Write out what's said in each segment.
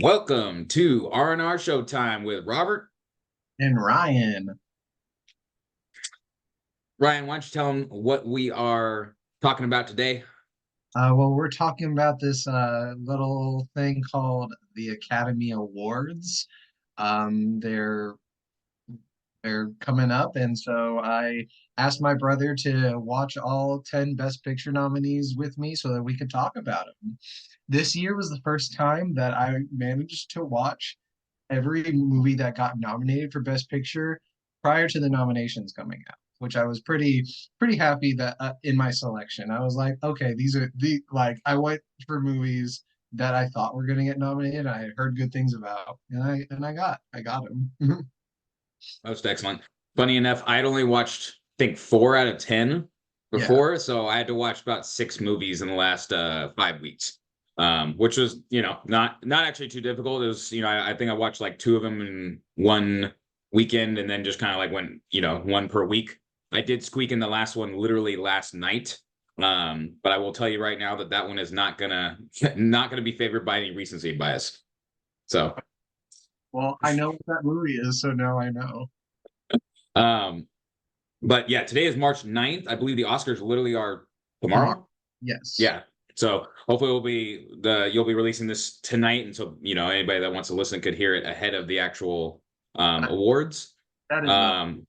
Welcome to R&R Showtime with Robert. And Ryan, Ryan, why don't you tell them what we are talking about today? well, we're talking about this little thing called the Academy Awards. They're coming up, and so I asked my brother to watch all 10 Best Picture nominees with me so that we could talk about them. This year was the first time that I managed to watch every movie that got nominated for Best Picture prior to the nominations coming out, which I was pretty happy that in my selection. I was like, okay, these are the like I went for movies that I thought were going to get nominated. I had heard good things about, and I got them. Most excellent. Funny enough, I'd only watched, I think, 4 out of 10 Yeah, before, so I had to watch about 6 movies in the last 5 weeks, which was, not actually too difficult. It was, I think I watched like two of them in one weekend, and then just kind of like went, one per week. I did squeak in the last one literally last night, but I will tell you right now that that one is not gonna not gonna be favored by any recency bias. So. well, I know what that movie is, so now I know. Um, But yeah, today is March 9th. I believe the Oscars literally are Tomorrow, tomorrow. yes, Yeah. So hopefully you'll be releasing this tonight. And so, anybody that wants to listen could hear it ahead of the actual that, awards. that is not. Um,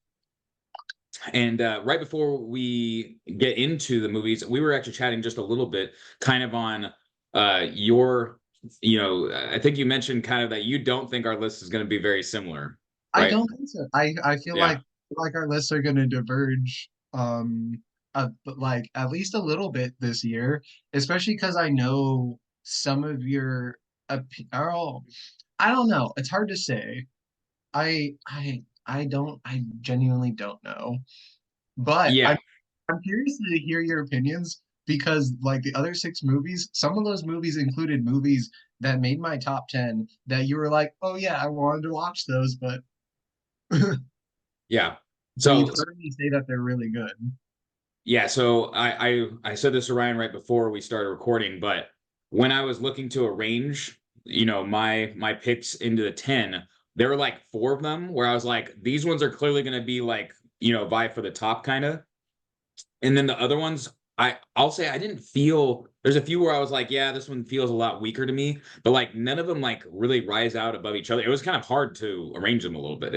and right before we get into the movies, we were actually chatting just a little bit kind of on your, I think you mentioned kind of that you don't think our list is going to be very similar, I right? don't think so. I Yeah. feel like our lists are going to diverge but like at least a little bit this year, especially because I know some of your oh, I don't know. It's hard to say. I genuinely don't know. But Yeah. I'm curious to hear your opinions because like the other six movies, some of those movies included movies that made my top 10 that you were like, "Oh yeah, I wanted to watch those, but Yeah. but you've So heard me say that they're really good." Yeah, so I said this to Ryan right before we started recording, but when I was looking to arrange, my picks into the 10, there were like four of them where I was like, these ones are clearly gonna be like, vie for the top kind of. And then the other ones, I'll say I didn't feel there's a few where I was like, yeah, this one feels a lot weaker to me, but like none of them like really rise out above each other. It was kind of hard to arrange them a little bit.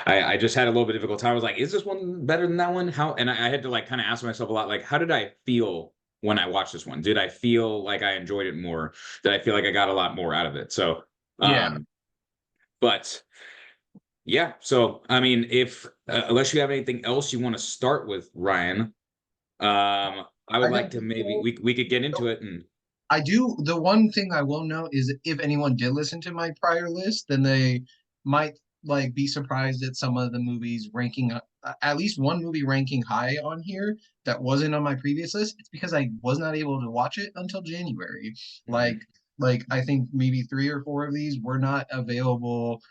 I just had a little bit difficult time. I was like, is this one better than that one? How and I had to like kind of ask myself a lot, like, how did I feel when I watched this one? Did I feel like I enjoyed it more? Did I feel like I got a lot more out of it? So Yeah. um, but yeah, so I mean, if unless you have anything else you want to start with, Ryan, I would I like don't to think maybe so. we could get into it and I do. The one thing I will note is if anyone did listen to my prior list, then they might like be surprised at some of the movies ranking at least one movie ranking high on here that wasn't on my previous list. It's because I was not able to watch it until January. Like Mhm. like I think maybe three or four of these were not available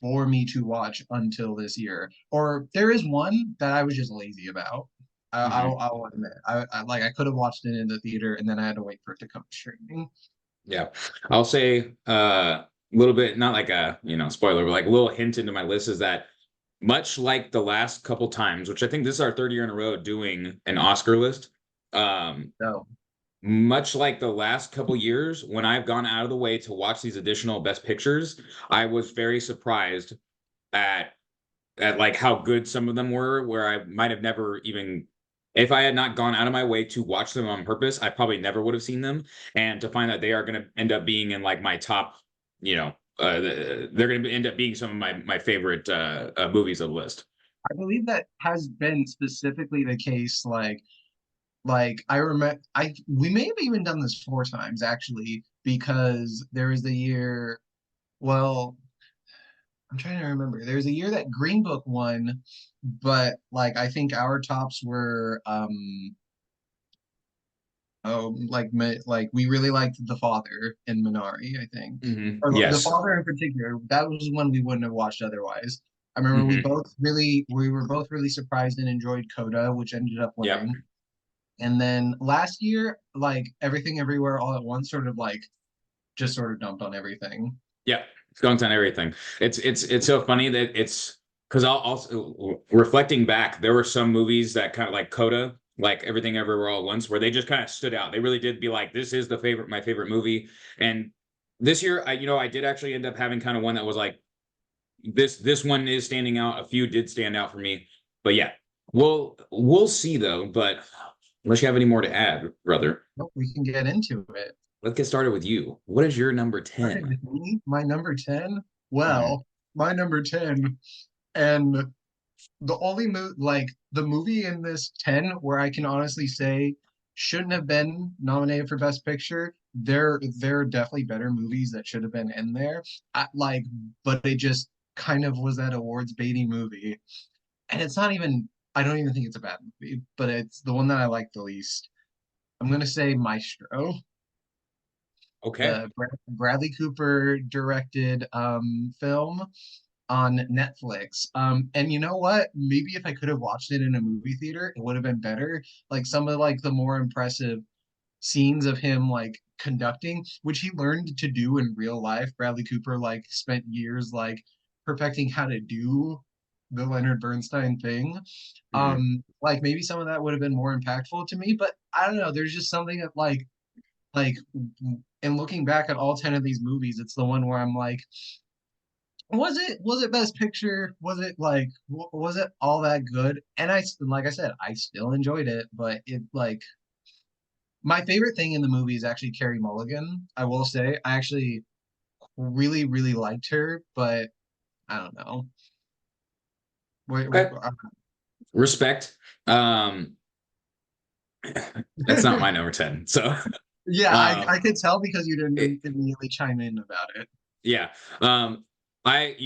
for me to watch until this year. Or there is one that I was just lazy about. Mhm. I'll admit. I could have watched it in the theater and then I had to wait for it to come to streaming. Yeah. I'll say a little bit, not like a, spoiler, but like a little hint into my list is that much like the last couple times, which I think this is our third year in a row doing an Oscar list, um, So much like the last couple years, when I've gone out of the way to watch these additional best pictures, I was very surprised at like how good some of them were, where I might have never even, if I had not gone out of my way to watch them on purpose, I probably never would have seen them. And to find that they are going to end up being in like my top, they're going to end up being some of my favorite movies of the list. I believe that has been specifically the case. Like I remember, I we may have even done this four times actually because there was the year. Well, I'm trying to remember. There's a year that Green Book won, but like I think our tops were oh like we really liked The Father and Minari, I think. Or The Yes. Father in particular, that was one we wouldn't have watched otherwise. I remember Hmm. we were both really surprised and enjoyed Coda, which ended up Yep. winning. And then last year, like Everything Everywhere All at Once sort of like just sort of dumped on everything. Yeah, skunks on everything. It's so funny that it's because I'll also reflecting back, there were some movies that kind of like Coda, like Everything Everywhere All at Once, where they just kind of stood out. They really did be like, this is my favorite movie. And this year, I did actually end up having kind of one that was like this one is standing out. A few did stand out for me, but yeah, we'll see though. But unless you have any more to add, brother, Nope, we can get into it. let's get started with you. What is your number Starting 10? with me, my number 10. Mhm. Well, my number 10, and the only like the movie in this 10 where I can honestly say shouldn't have been nominated for Best Picture. There are definitely better movies that should have been in there. But it just kind of was that awards baiting movie. And it's not even, I don't even think it's a bad movie, but it's the one that I like the least. I'm gonna say Maestro, Okay. the Bradley Cooper directed film on Netflix. And you know what? Maybe if I could have watched it in a movie theater, it would have been better. Like some of like the more impressive scenes of him like conducting, which he learned to do in real life. Bradley Cooper like spent years like perfecting how to do the Leonard Bernstein thing. Mhm. Like maybe some of that would have been more impactful to me, but I don't know. There's just something that like and looking back at all 10 of these movies, it's the one where I'm like, was it best picture, was it like was it all that good? And like I said, I still enjoyed it, but it like my favorite thing in the movie is actually Carrie Mulligan. I will say I actually really liked her, but I don't know. Wait, Okay. Respect. Um, that's not my number 10. So, yeah, I um, could tell because you it, didn't immediately chime in about it. yeah. Um, I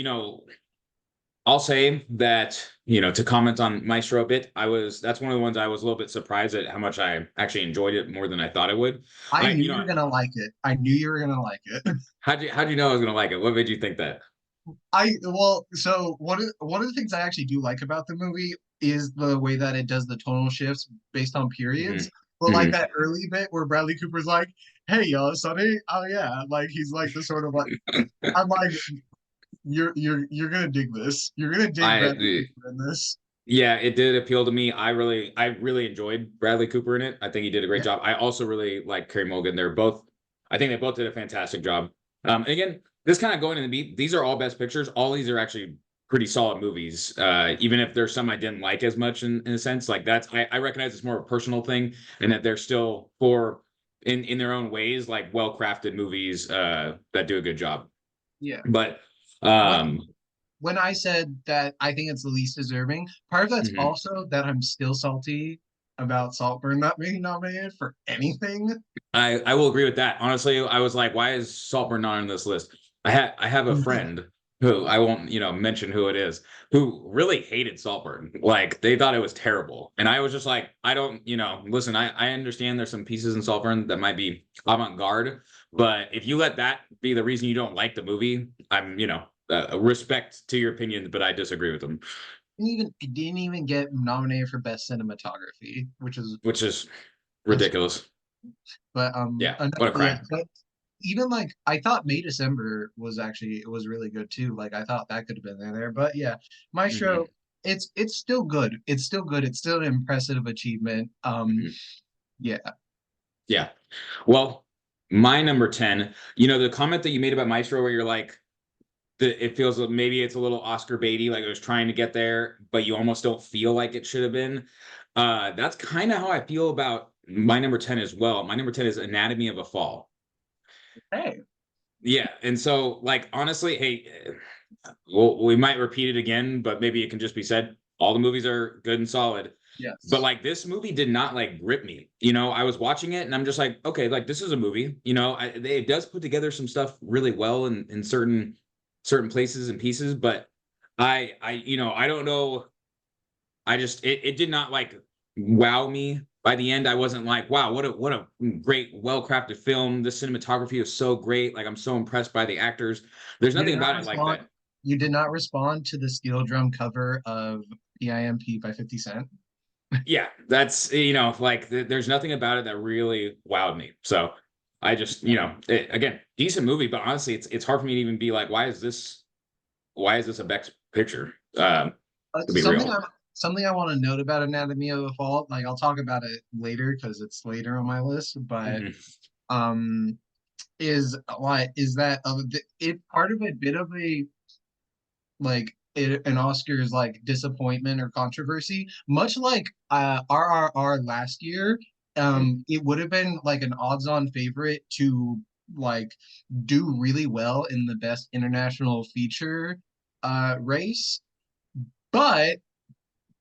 I'll say that, to comment on Maestro a bit, that's one of the ones I was a little bit surprised at how much I actually enjoyed it more than I thought I would. I I, knew you you know, were gonna like it. I knew you were gonna like it. how'd you know I was gonna like it? What made you think that? So one of the things I actually do like about the movie is the way that it does the tonal shifts based on Hmm. periods. But like Hmm. that early bit where Bradley Cooper's like, "Hey, Sonny, oh yeah," like he's like the sort of like I'm like, you're gonna dig this. You're gonna dig Bradley I Cooper in this. Yeah, it did appeal to me. I really enjoyed Bradley Cooper in it. I think he did a great Yeah, job. I also really like Carey Mulligan. I think they both did a fantastic job. And again, this kind of going in the beat, these are all best pictures. All these are actually pretty solid movies. Even if there's some I didn't like as much in a sense, like I recognize it's more of a personal thing and that they're still in their own ways, like well-crafted movies, that do a good job. yeah. But, When um, when I said that I think it's the least deserving, part of that's mhm. also that I'm still salty about Saltburn not being nominated for anything. I will agree with that. Honestly, I was like, why is Saltburn not on this list? I have a friend who I won't, mention who it is, who really hated Saltburn. Like they thought it was terrible. And I was just like, I don't, listen, I understand there's some pieces in Saltburn that might be avant-garde, but if you let that be the reason you don't like the movie, respect to your opinion, but I disagree with them, It didn't even get nominated for best cinematography, which is which is that's ridiculous. but Yeah, what a yeah, crime. but even like I thought May December was actually it was really good too. Like I thought that could have been in there. But yeah, Maestro, Hmm. it's still good. It's still good. It's still an impressive achievement. Hmm. Yeah. Yeah. Well, my number 10, the comment that you made about Maestro where you're like, it feels like maybe it's a little Oscar baity, like it was trying to get there, but you almost don't feel like it should have been. That's kind of how I feel about my number 10 as well. My number 10 is Anatomy of a Fall. Hey. Yeah. And so, like, honestly, hey, we might repeat it again, but maybe it can just be said. All the movies are good and solid. But Yes. like this movie did not like grip me. I was watching it and I'm just like, okay, like this is a movie. It does put together some stuff really well in certain places and pieces, but I don't know. It did not like wow me by the end. I wasn't like, wow, what a great, well-crafted film. The cinematography is so great. Like I'm so impressed by the actors. There's You nothing did not about it like respond. that. You did not respond to the steel drum cover of PIMP by 50 Cent. Yeah, that's like there's nothing about it that really wowed me. So I just, you know, again, decent movie, but honestly, it's hard for me to even be like, why is this a best picture? To be Something real. I want to note about Anatomy of a Fall, like I'll talk about it later because it's later on my list, but Hmm. um is that it part of a bit of a an Oscars like disappointment or controversy, much like RRR last year. It would have been like an odds-on favorite to like do really well in the best international feature race, but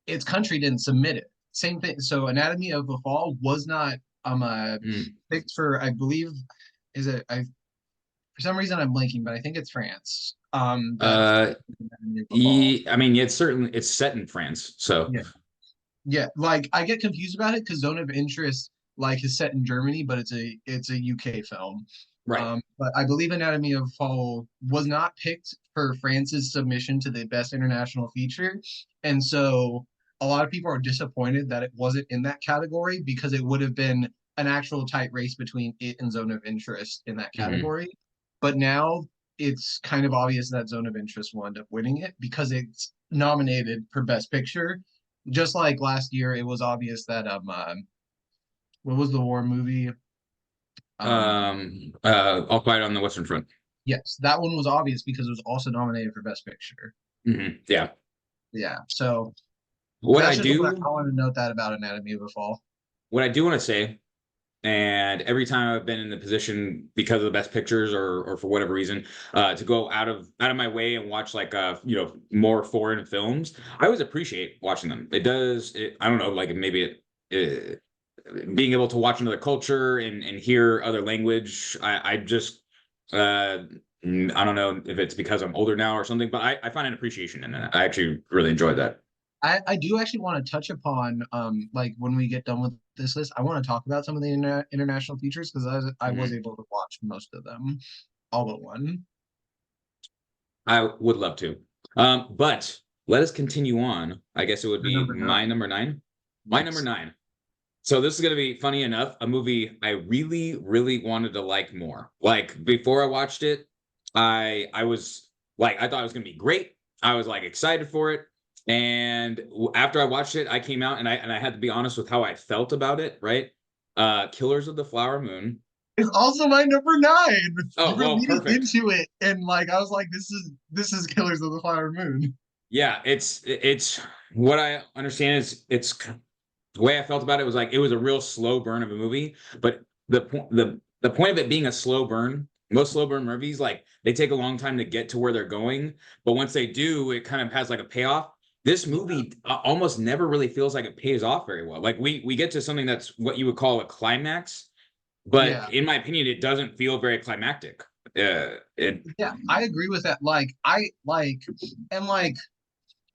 its country didn't submit it. Same thing. So Anatomy of a Fall was not Mm. picked for, I believe, is it I for some reason I'm blanking, but I think it's France. That Uh, Anatomy of a Fall. I mean, it's certainly it's set in France, so Yeah. Yeah, like I get confused about it because Zone of Interest like is set in Germany, but it's a UK film. right. But I believe Anatomy of Fall was not picked for France's submission to the Best International Feature, and so a lot of people are disappointed that it wasn't in that category because it would have been an actual tight race between it and Zone of Interest in that Hmm. category. But now it's kind of obvious that Zone of Interest will end up winning it because it's nominated for Best Picture, just like last year, it was obvious that what was the war movie? All Quiet on the Western Front. Yes, that one was obvious because it was also nominated for Best Picture. Yeah. Yeah, so What I that's just what do, I want to note that about Anatomy of a Fall. what I do want to say, and every time I've been in the position because of the best pictures or for whatever reason, to go out of my way and watch like you know, more foreign films, I always appreciate watching them. I don't know, like maybe being able to watch another culture and hear other language. I just I don't know if it's because I'm older now or something, but I find an appreciation in it. I actually really enjoyed that. I do actually want to touch upon like when we get done with this list, I want to talk about some of the international features because I was Mhm. able to watch most of them, all but one. I would love to. But let us continue on. I guess it would Your be number my nine. number nine. My number Yes. nine. So this is going to be funny enough, a movie I really, really wanted to like more. Like before I watched it, I was like, I thought it was going to be great. I was like excited for it. And after I watched it, I came out and I had to be honest with how I felt about it, right? Killers of the Flower Moon. It's also my number nine. You Oh, were well, leading perfect. into it, and like I was like, this is Killers of the Flower Moon. Yeah, it's what I understand is it's the way I felt about it was like it was a real slow burn of a movie, but the point of it being a slow burn, most slow burn movies like they take a long time to get to where they're going, but once they do, it kind of has like a payoff. This Yeah, movie almost never really feels like it pays off very well. Like we get to something that's what you would call a climax, but yeah, in my opinion, it doesn't feel very climactic. It yeah. I agree with that. And like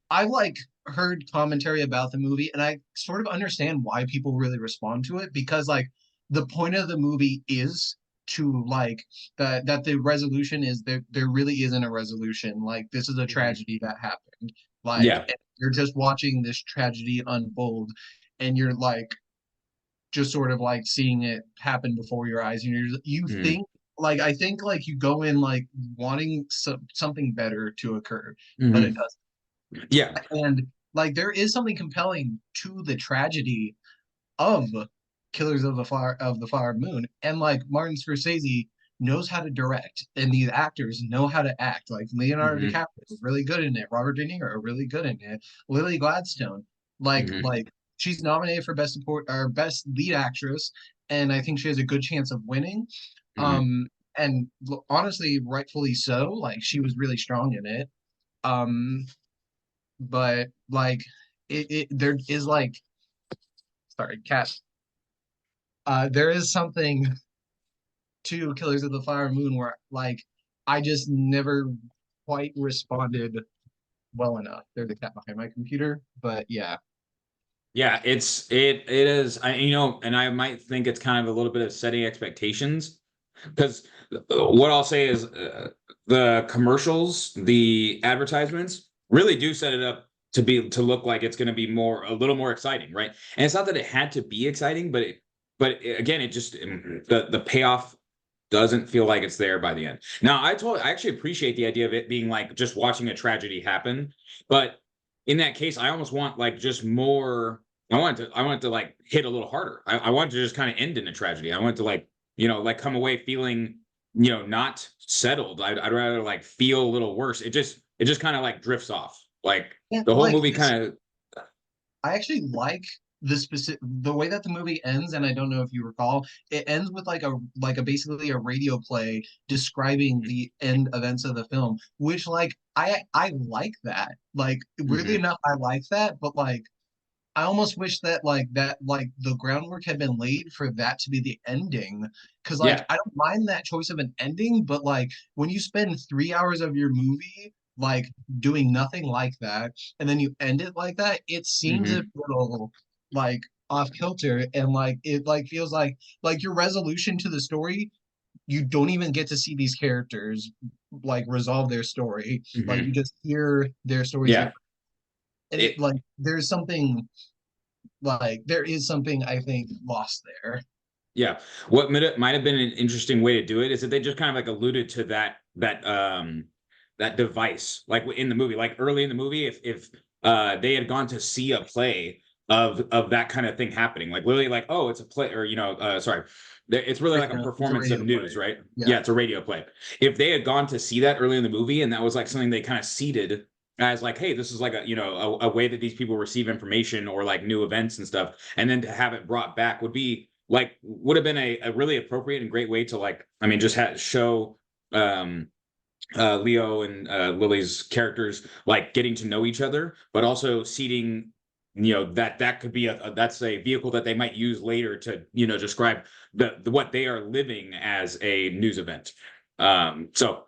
I like heard commentary about the movie, and I sort of understand why people really respond to it because like the point of the movie is to like that the resolution is there really isn't a resolution. Like this is a Mhm. tragedy that happened. Like Yeah. and you're just watching this tragedy unfold, and you're like just sort of like seeing it happen before your eyes, and you Mhm. think like I think like you go in like wanting something better to occur, but it Mhm. doesn't. Yeah. And like there is something compelling to the tragedy of Killers of the Flower Moon, and like Martin Scorsese knows how to direct, and these actors know how to act. Like Leonardo Hmm. DiCaprio is really good in it, Robert De Niro really good in it, Lily Gladstone, Hmm. like she's nominated for best support or best lead actress, and I think she has a good chance of winning. Hmm. And honestly, rightfully so. Like she was really strong in it. Um, but like it there is like sorry, cat. There is something to Killers of the Flower Moon where like I just never quite responded well enough. There's a cat behind my computer, but yeah. Yeah, it is. You know, and I might think it's kind of a little bit of setting expectations because what I'll say is the commercials, the advertisements really do set it up to look like it's going to be a little more exciting, right? And it's not that it had to be exciting, but again, it just the payoff. doesn't feel like it's there by the end. Now, I actually appreciate the idea of it being like just watching a tragedy happen, but in that case, I almost want like just more. I want it to like hit a little harder. I want it to just kind of end in a tragedy. I want it to like, like come away feeling, not settled. I'd rather like feel a little worse. It just kind of like drifts off. Like Yeah, the whole like movie this, kind of. I actually like the way that the movie ends, and I don't know if you recall, it ends with like a basically a radio play describing the end events of the film, which like I like that. Like weirdly Mhm. enough, I like that, but like I almost wish that the groundwork had been laid for that to be the ending. Because like Yeah. I don't mind that choice of an ending, but like when you spend 3 hours of your movie like doing nothing like that, and then you end it like that, it seems a Hmm. little like off kilter, and like it like feels like your resolution to the story, you don't even get to see these characters like resolve their story. Like you Hmm. just hear their stories get, Yeah. and it It like there's something like there is something I think lost there. Yeah. What might have been an interesting way to do it is that they just kind of like alluded to that device like in the movie, like early in the movie, if they had gone to see a play of that kind of thing happening, like literally like, oh, it's a play, or sorry, it's really like a It's a performance of radio play. news, right? Yeah. Yeah, it's a radio play. If they had gone to see that early in the movie and that was like something they kind of seeded as like, hey, this is like a way that these people receive information or like new events and stuff, and then to have it brought back would have been a really appropriate and great way to like, I mean, just show um Leo and Lily's characters like getting to know each other, but also seeding, that could be that's a vehicle that they might use later to describe the what they are living as a news event. So,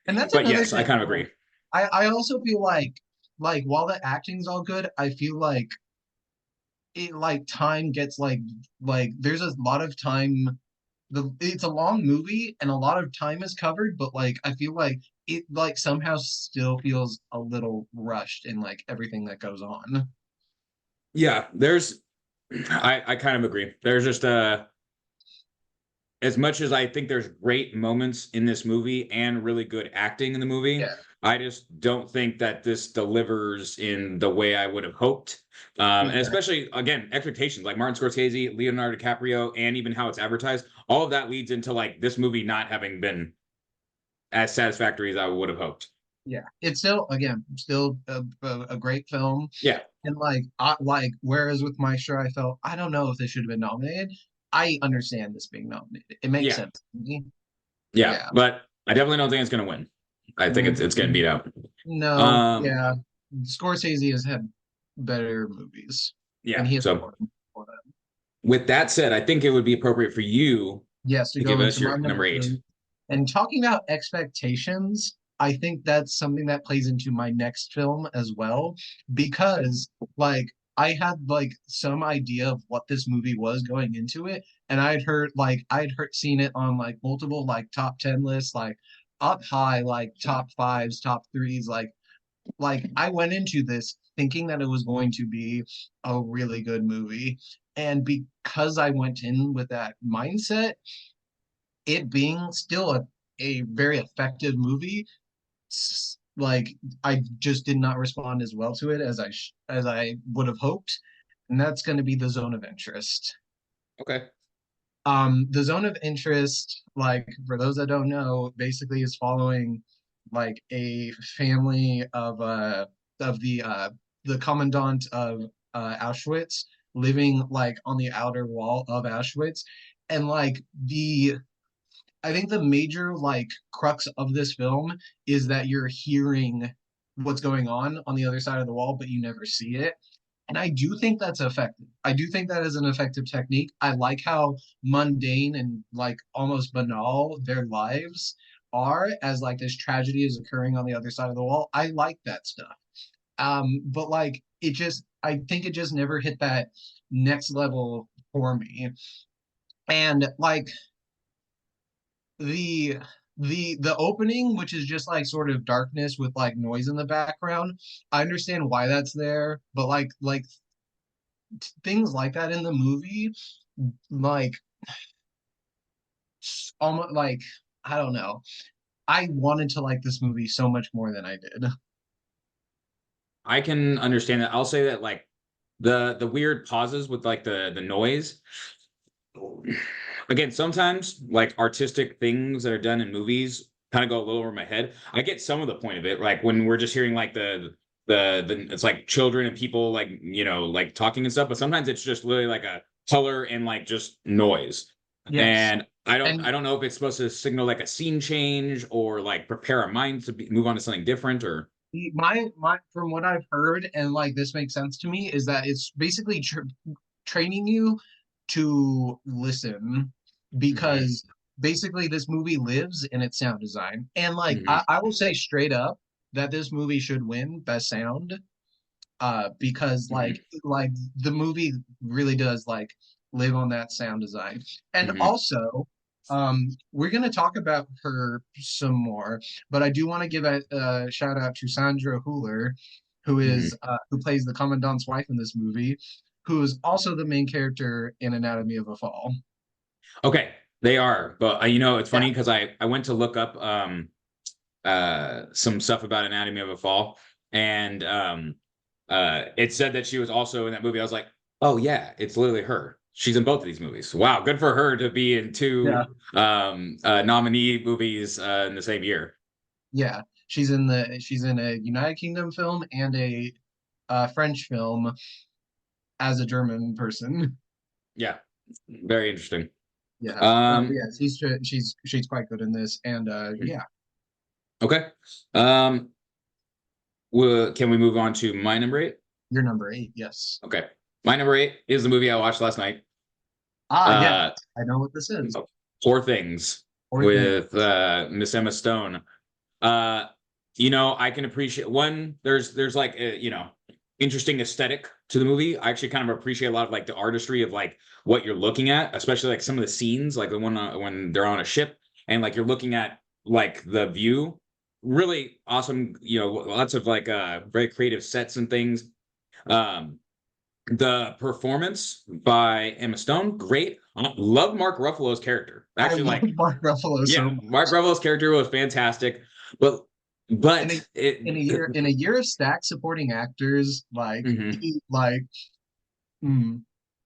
And that's but another yes, I thing. kind of agree. I also feel like while the acting's all good, I feel like it like time gets like there's a lot of time, it's a long movie and a lot of time is covered, but like I feel like it like somehow still feels a little rushed in like everything that goes on. Yeah, I kind of agree. There's just as much as I think there's great moments in this movie and really good acting in the movie, Yeah. I just don't think that this delivers in the way I would have hoped. And Exactly. especially, again, expectations like Martin Scorsese, Leonardo DiCaprio, and even how it's advertised. All of that leads into like this movie not having been as satisfactory as I would have hoped. Yeah. It's still again still a great film. Yeah, And like whereas with Maestro, I felt I don't know if this should have been nominated. I understand this being nominated. It makes yeah, sense to me. yeah. Yeah. But I definitely don't think it's going to win. I think it's getting Mhm. beat out. No, Um, yeah. Scorsese has had better movies, and yeah. he has So more for them. with that said, I think it would be appropriate for you Yes, to to give go us into my your number number eight. eight. And talking about expectations, I think that's something that plays into my next film as well, because like I had like some idea of what this movie was going into it, and I'd heard seen it on like multiple like top 10 lists, like up high, like top fives, top threes, like I went into this thinking that it was going to be a really good movie. And because I went in with that mindset, it being still a very effective movie, like I just did not respond as well to it as I would have hoped. And that's going to be The Zone of Interest. Okay. The Zone of Interest, like for those that don't know, basically is following like a family of the commandant of Auschwitz living like on the outer wall of Auschwitz. And like the I think the major like crux of this film is that you're hearing what's going on the other side of the wall, but you never see it. And I do think that's effective. I do think that is an effective technique. I like how mundane and like almost banal their lives are as like this tragedy is occurring on the other side of the wall. I like that stuff. But like I think it just never hit that next level for me. And like the the opening, which is just like sort of darkness with like noise in the background, I understand why that's there, but like things like that in the movie, like almost like, I don't know. I wanted to like this movie so much more than I did. I can understand that. I'll say that like the weird pauses with like the noise. Again, sometimes like artistic things that are done in movies kind of go a little over my head. I get some of the point of it, like when we're just hearing like the it's like children and people like like talking and stuff, but sometimes it's just literally like a color and like just noise. Yes. And I don't And I don't know if it's supposed to signal like a scene change or like prepare our minds to move on to something different or my from what I've heard, and like this makes sense to me, is that it's basically training you to listen, Mhm, because basically this movie lives in its sound design. And like mhm, I will say straight up that this movie should win best sound, because mhm, like the movie really does like live on that sound design. And mhm, also, we're gonna talk about her some more, but I do want to give a shout out to Sandra Hüller, mhm. who plays the commandant's wife in this movie, who is also the main character in Anatomy of a Fall. Okay, they are, but it's Yeah. funny because I went to look up some stuff about Anatomy of a Fall, and it said that she was also in that movie. I was like, oh yeah, it's literally her. She's in both of these movies. Wow, good for her to be in Yeah. two nominee movies in the same year. Yeah. She's in a United Kingdom film and a French film as a German person. Yeah, very interesting. Yeah. Um, Yeah, she's quite good in this. And yeah, okay. Can we move on to my number eight? you're number 8. Yes. Okay, my number eight is the movie I watched last night. Ah, yes. Uh, I know what this is. Poor Things Poor thing. with Miss Emma Stone. Uh, I can appreciate one. There's like interesting aesthetic to the movie. I actually kind of appreciate a lot of like the artistry of like what you're looking at, especially like some of the scenes, like the one when they're on a ship and like you're looking at like the view. Really awesome. Lots of like very creative sets and things. Um, the performance by Emma Stone, great. Love Mark Ruffalo's character. I Actually, love like, Mark Ruffalo so yeah, Mark much. Ruffalo's character was fantastic, but In a but it. in a year of stacked supporting actors, like Mhm, he like mm,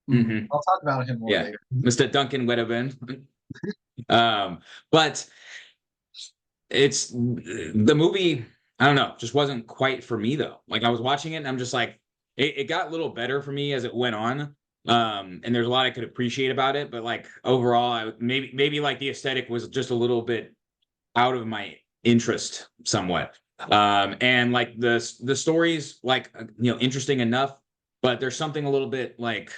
mhm, I'll talk about him more yeah, later. Mr. Duncan Wedderburn. But it's the movie. I don't know, just wasn't quite for me though. Like I was watching it, and I'm just like, it got a little better for me as it went on. And there's a lot I could appreciate about it, but like overall, maybe like the aesthetic was just a little bit out of my interest somewhat. And like the story's like interesting enough, but there's something a little bit like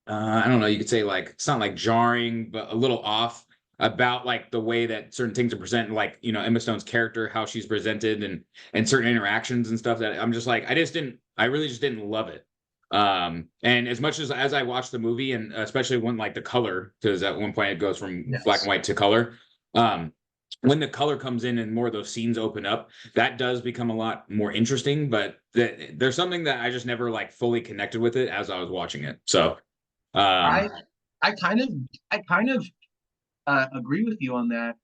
I don't know, you could say like it's not like jarring, but a little off about like the way that certain things are presented, like Emma Stone's character, how she's presented, and certain interactions and stuff that I'm just like I really just didn't love it. And as much as I watched the movie, and especially when like the color, because at one point it goes from black and Yes. white to color. Um, when the color comes in and more of those scenes open up, that does become a lot more interesting. But there's something that I just never like fully connected with it as I was watching it. So I um, I kind of I kind of agree with you on that.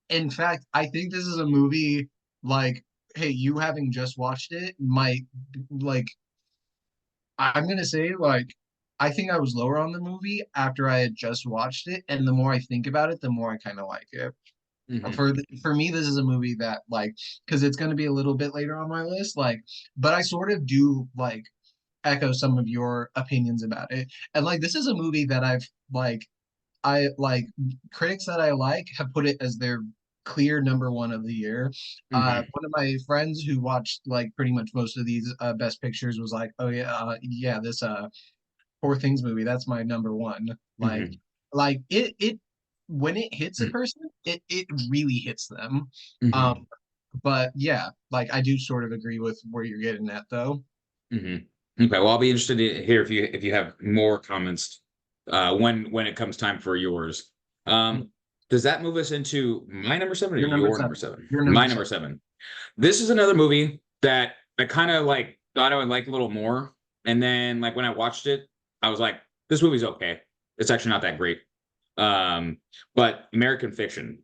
In fact, I think this is a movie like, hey, you having just watched it might like I'm gonna say like I think I was lower on the movie after I had just watched it, and the more I think about it, the more I kind of like it. mhm, For me, this is a movie that like because it's gonna be a little bit later on my list, like, but I sort of do like echo some of your opinions about it, and like this is a movie that I like critics that I like have put it as their clear number one of the year. mhm, One of my friends who watched like pretty much most of these best pictures was like, "Oh yeah, yeah, this Poor Things movie, that's my number one." mhm, Like it when it hits a person, it really hits them. Um, mhm, but yeah, like I do sort of agree with where you're getting at though. mhm. Okay, well, I'll be interested to hear if you have more comments when it comes time for yours. Um, does that move us into my number seven or You're number your number 7. seven? You're My number number 7. seven. This is another movie that I kind of like thought I would like a little more, and then like when I watched it, I was like, this movie's okay. It's actually not that great. But American Fiction.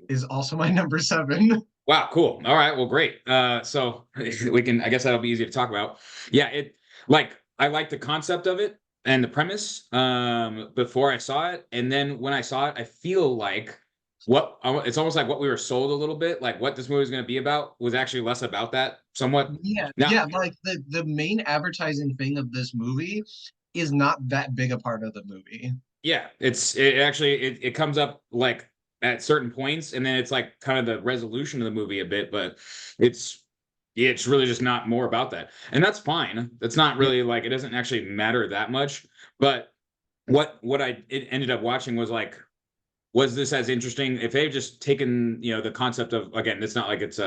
Is also my number 7. Wow, cool. All right, well, great. So we can, I guess that'll be easy to talk about. Yeah, I like the concept of it and the premise before I saw it, and then when I saw it, I feel like it's almost like what we were sold a little bit, like what this movie was going to be about was actually less about that somewhat. Yeah, Now, yeah, like the main advertising thing of this movie is not that big a part of the movie. yeah, it actually it comes up like at certain points, and then it's like kind of the resolution of the movie a bit, but it's it's really just not more about that, and that's fine. That's not Yeah, really like it doesn't actually matter that much. But what it ended up watching was like, was this as interesting if they've just taken the concept of, again, it's not like it's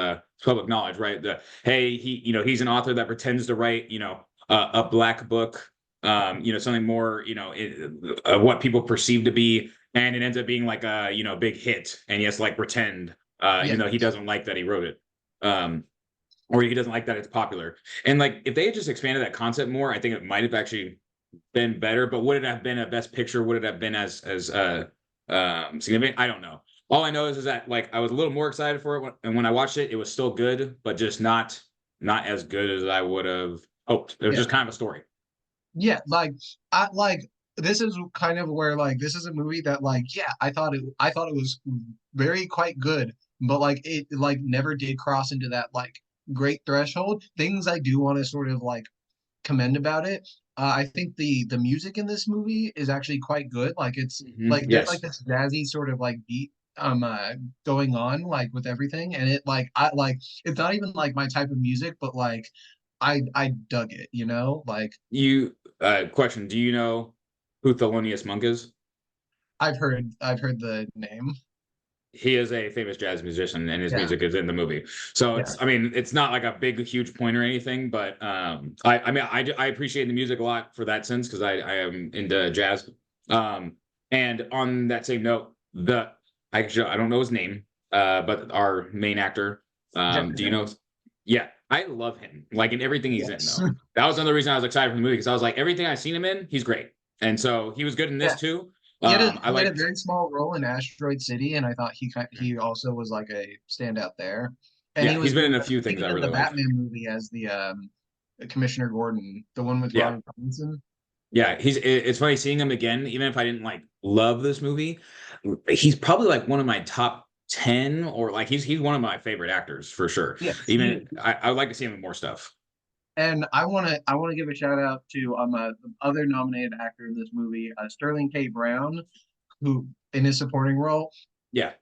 public knowledge, right? The hey, he's an author that pretends to write a black book, something more what people perceive to be, and it ends up being like a big hit, and he has to like pretend yeah, even though he doesn't like that he wrote it, or he doesn't like that it's popular. And like if they had just expanded that concept more, I think it might have actually been better. But would it have been a best picture? Would it have been as significant? I don't know. All I know is that like I was a little more excited for it, and when I watched it, it was still good, but just not as good as I would have hoped. It was yeah, just kind of a story. yeah. Like this is kind of where like this is a movie that like yeah, I thought it was very quite good, but like it like never did cross into that like great threshold. Things I do want to sort of like commend about it. I think the music in this movie is actually quite good. Like it's like there's like Yes, this jazzy sort of like beat going on like with everything, and it like I like it's not even like my type of music, but like I dug it, you know? Like you. Question: do you know who Thelonious Monk is? I've heard the name. He is a famous jazz musician, and his Yeah. music is in the movie. So Yeah. I mean, it's not like a big, huge point or anything, but I mean, I appreciate the music a lot for that sense because I am into jazz. And on that same note, I don't know his name, but our main actor, Jeff do you Bridges. know? Yeah, I love him, like in everything he's in, Yes. though. That was another reason I was excited for the movie because I was like, everything I've seen him in, he's great, and so he was good in this Yeah. too. I He had a liked. very small role in Asteroid City, and I thought he also was like a standout there. And Yeah, he's been in a few things I even in the really like. Batman movie as the Commissioner Gordon, the one with Yeah. Robert Pattinson. Yeah, it's funny seeing him again, even if I didn't like love this movie. He's probably like one of my top 10, or like he's one of my favorite actors for sure. Yes, Even I would like to see him in more stuff. and I want to give a shout out to the other nominated actor in this movie, Sterling K. Brown, who in his supporting role, Yeah.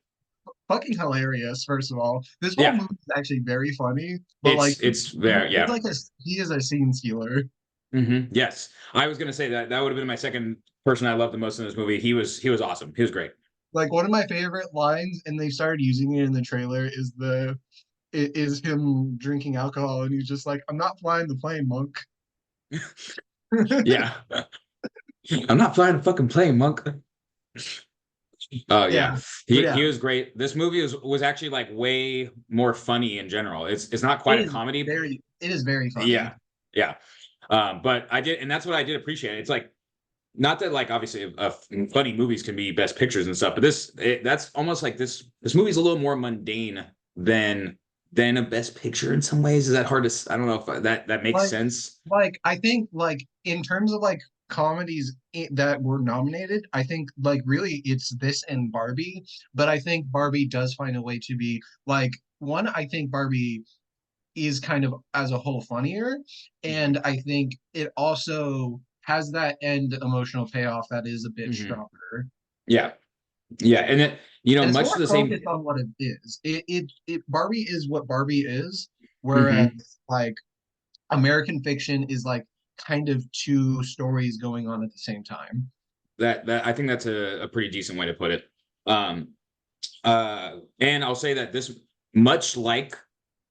fucking hilarious. First of all, this whole Yeah. movie is actually very funny, but like It's there. he's Yeah. like he is a scene stealer. Yes. I was gonna say that that would have been my second person I loved the most in this movie. He was awesome. He was great. Like one of my favorite lines, and they started using it in the trailer, is him drinking alcohol, and he's just like, "I'm not flying the plane, monk." Yeah. I'm not flying a fucking plane, monk. Oh Yeah, yeah, but he yeah, was great. This movie was actually like way more funny in general. It's not quite a comedy. it is very funny. Yeah, yeah. But I did, and that's what I did appreciate. It's like not that like obviously funny movies can be best pictures and stuff, but that's almost like this movie's a little more mundane than a best picture in some ways. Is that hard to? I don't know if that makes Like sense. like I think like in terms of like comedies that were nominated, I think like really it's this and Barbie, but I think Barbie does find a way to be like one, I think Barbie is kind of as a whole funnier, and I think it also has that end emotional payoff that is a bit Hmm. stronger. Yeah, yeah, and it And it's much more the same. focused on what it is. It Barbie is what Barbie is, whereas Hmm. like American Fiction is like kind of two stories going on at the same time. That I think that's a pretty decent way to put it. Um, and I'll say that this, much like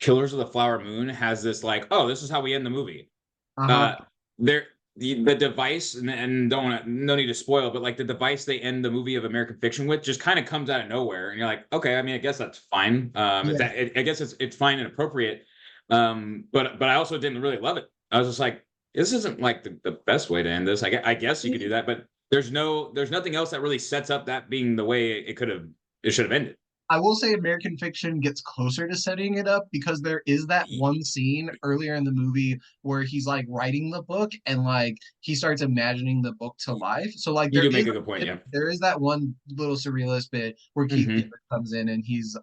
Killers of the Flower Moon, has this like, oh, this is how we end the movie. Uh-huh. Uh, there the device, and no need to spoil, but like the device they end the movie of American Fiction with just kind of comes out of nowhere, and you're like, okay, I mean, I guess that's fine. Yeah. I guess it's fine and appropriate. But I also didn't really love it. I was just like, this isn't like the best way to end this. I guess you could do that, but there's nothing else that really sets up that being the way it should have ended. I will say American Fiction gets closer to setting it up because there is that one scene earlier in the movie where he's like writing the book and like he starts imagining the book to life. So like You do make a good point, yeah. there is that one little surrealist bit where Keith Hmm. David comes in and he's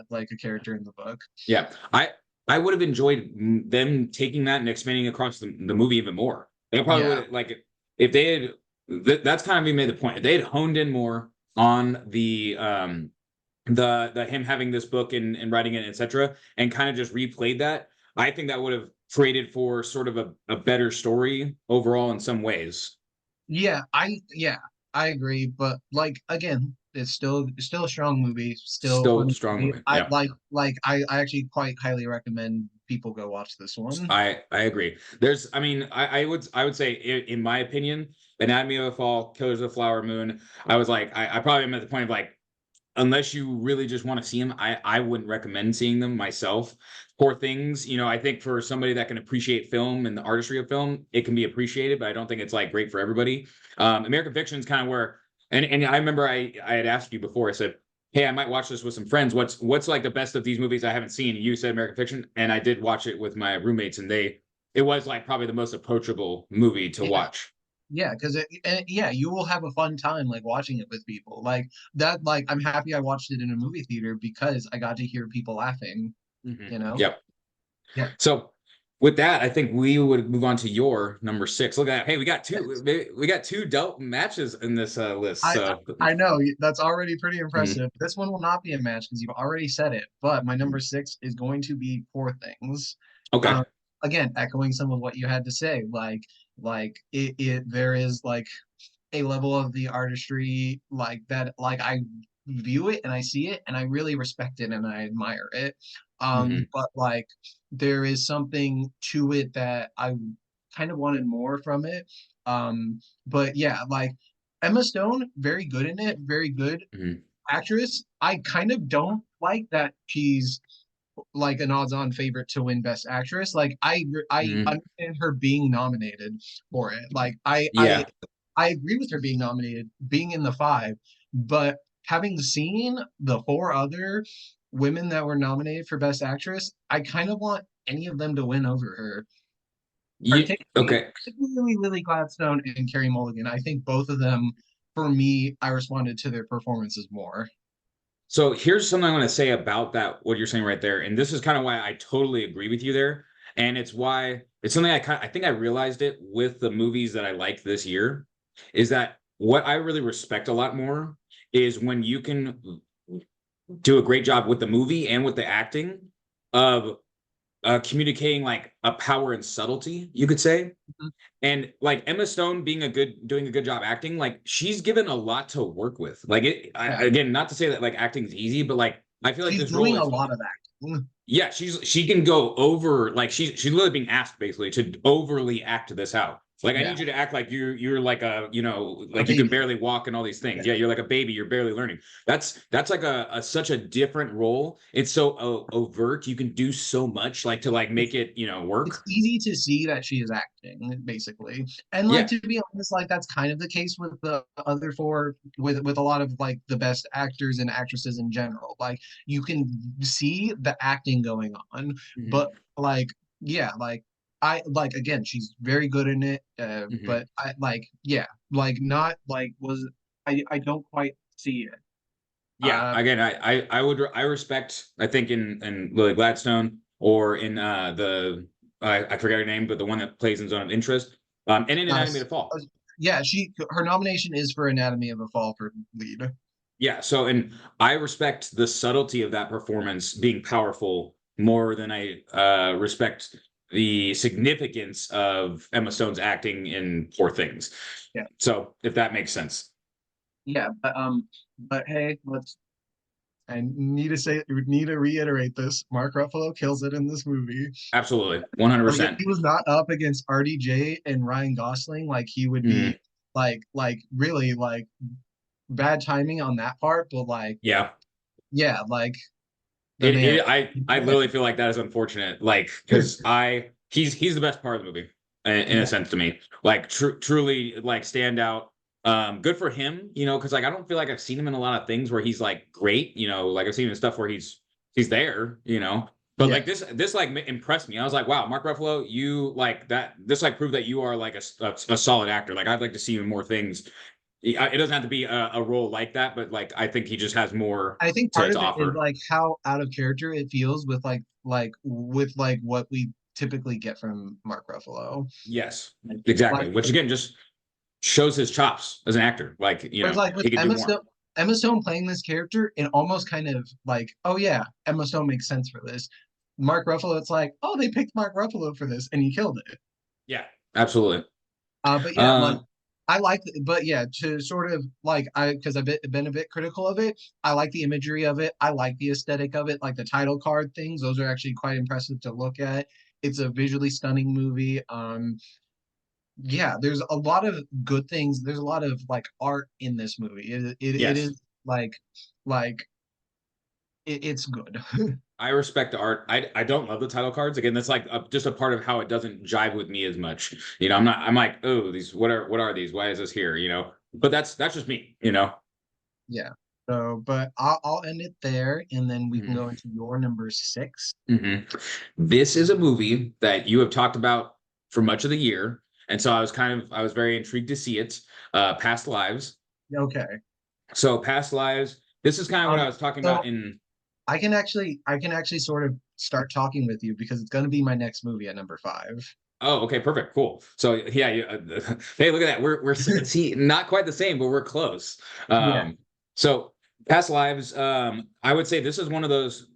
like a character in the book. Yeah, I would have enjoyed them taking that and expanding across the movie even more. They probably Yeah. would like if they had. That's kind of even made the point. If they had honed in more on the him having this book and writing it, etc., and kind of just replayed that, I think that would have created for sort of a better story overall in some ways. Yeah, I agree, but like again, it's still a strong movie, still a Still fun strong movie. movie. I Yeah. I actually quite highly recommend people go watch this one. I agree. There's, I mean, I would say, in my opinion, Anatomy of a Fall, Killers of the Flower Moon. I was like, I probably am at the point of like, unless you really just want to see them, I wouldn't recommend seeing them myself. Poor Things, I think for somebody that can appreciate film and the artistry of film, it can be appreciated, but I don't think it's like great for everybody. American Fiction is kind of where, and I remember I had asked you before. I said, hey, I might watch this with some friends. What's like the best of these movies I haven't seen? And you said American Fiction, and I did watch it with my roommates, and it was like probably the most approachable movie to Yeah, watch. yeah, because yeah, you will have a fun time like watching it with people. Like that, like I'm happy I watched it in a movie theater because I got to hear people laughing, Mhm. you know? Yep. Yeah. So with that, I think we would move on to your number six. Look at that. Hey, we got two dope matches in this list. I So I know that's already pretty mhm. impressive. This one will not be a match because you've already said it, but my number six is going to be Poor Things. Okay. Um, again, echoing some of what you had to say, like it there is like a level of the artistry like that, like I view it and I see it and I really respect it and I admire it. Hmm. But like there is something to it that I kind of wanted more from it. But yeah, like Emma Stone, very good in it, very good Hmm. actress. I kind of don't like that she's like an odds-on favorite to win Best Actress. Like I Hmm. understand her being nominated for it. Like Yeah. I agree with her being nominated, being in the five, but having seen the four other women that were nominated for Best Actress, I kind of want any of them to win over her. Okay. Particularly Lily Gladstone and Carey Mulligan. I think both of them, for me, I responded to their performances more. So here's something I want to say about that, what you're saying right there. And this is kind of why I totally agree with you there. And it's why it's something I think I realized it with the movies that I liked this year is that what I really respect a lot more is when you can do a great job with the movie and with the acting of communicating like a power and subtlety, you could say. Mhm. And like Emma Stone doing a good job acting, like she's given a lot to work with. Like Yeah, again, not to say that like acting's easy, but like I feel like she's this role doing a is, lot of acting. yeah, she can go over, like she's literally being asked basically to overly act this out. Like I Yeah, need you to act like you're like a like you can baby. barely walk and all these Yeah. things. Yeah, you're like a baby, you're barely learning. That's like a such a different role. It's so overt. You can do so much like to like make it, It's work. easy to see that she is acting, basically. And like Yeah. to be honest, like that's kind of the case with the other four, with a lot of like the best actors and actresses in general. Like you can see the acting going on, but Mhm. like yeah, like I like again, she's very good in it. Mhm. But I like yeah, like not like was I don't quite see it. Yeah, Uh, again, I respect, I think in Lily Gladstone or in the I forget her name, but the one that plays in Zone of Interest, and in uh, Anatomy of the Fall. yeah, she her nomination is for Anatomy of a Fall for lead. Yeah, so and I respect the subtlety of that performance being powerful more than I respect the significance of Emma Stone's acting in Poor Things. Yeah. So if that makes sense. Yeah, but hey, let's I need to reiterate this. Mark Ruffalo kills it in this movie. Absolutely. Like if 100%. he was not up against RDJ and Ryan Gosling, like he would Mhm. be like really like bad timing on that part, but like Yeah. yeah, like the man. I literally feel like that is unfortunate. Like, because he's the best part of the movie in a Yeah, sense to me. Like, truly, like, stand out. Good for him, because like I don't feel like I've seen him in a lot of things where he's like great, like I've seen him in stuff where he's there, But Yeah. like this like impressed me. I was like, wow, Mark Ruffalo, you like that. This like proved that you are like a solid actor. Like I'd like to see you in more things. It doesn't have to be a role like that, but like I think he just has more I think part to of it is offer. like how out of character it feels with with what we typically get from Mark Ruffalo. Yes, Like, exactly. like Which again just shows his chops as an actor. Like, whereas like with he could do more. Emma Stone playing this character, it almost kind of like, oh yeah, Emma Stone makes sense for this. Mark Ruffalo, it's like, oh, they picked Mark Ruffalo for this, and he killed it. Yeah, absolutely. But yeah, like Uh, I like, but yeah, to sort of like because I've been a bit critical of it. I like the imagery of it. I like the aesthetic of it, like the title card things. Those are actually quite impressive to look at. It's a visually stunning movie. Yeah, there's a lot of good things. There's a lot of like art in this movie. It yes. is like it's good. I respect the art. I don't love the title cards. Again, that's like just a part of how it doesn't jive with me as much. I'm like, oh, these what are these? Why is this here? But that's just me. Yeah. So, but I'll end it there, and then we can Mhm. go into your number six. Mhm. This is a movie that you have talked about for much of the year, and so I was very intrigued to see it. Past Lives. Okay. So Past Lives. This is kind of what I Um. was talking So about in. I can actually sort of start talking with you because it's going to be my next movie at number five. Oh, okay, perfect, cool. So yeah, hey, look at that. We're see not quite the same, but we're close. Yeah. So Past Lives. I would say this is one of those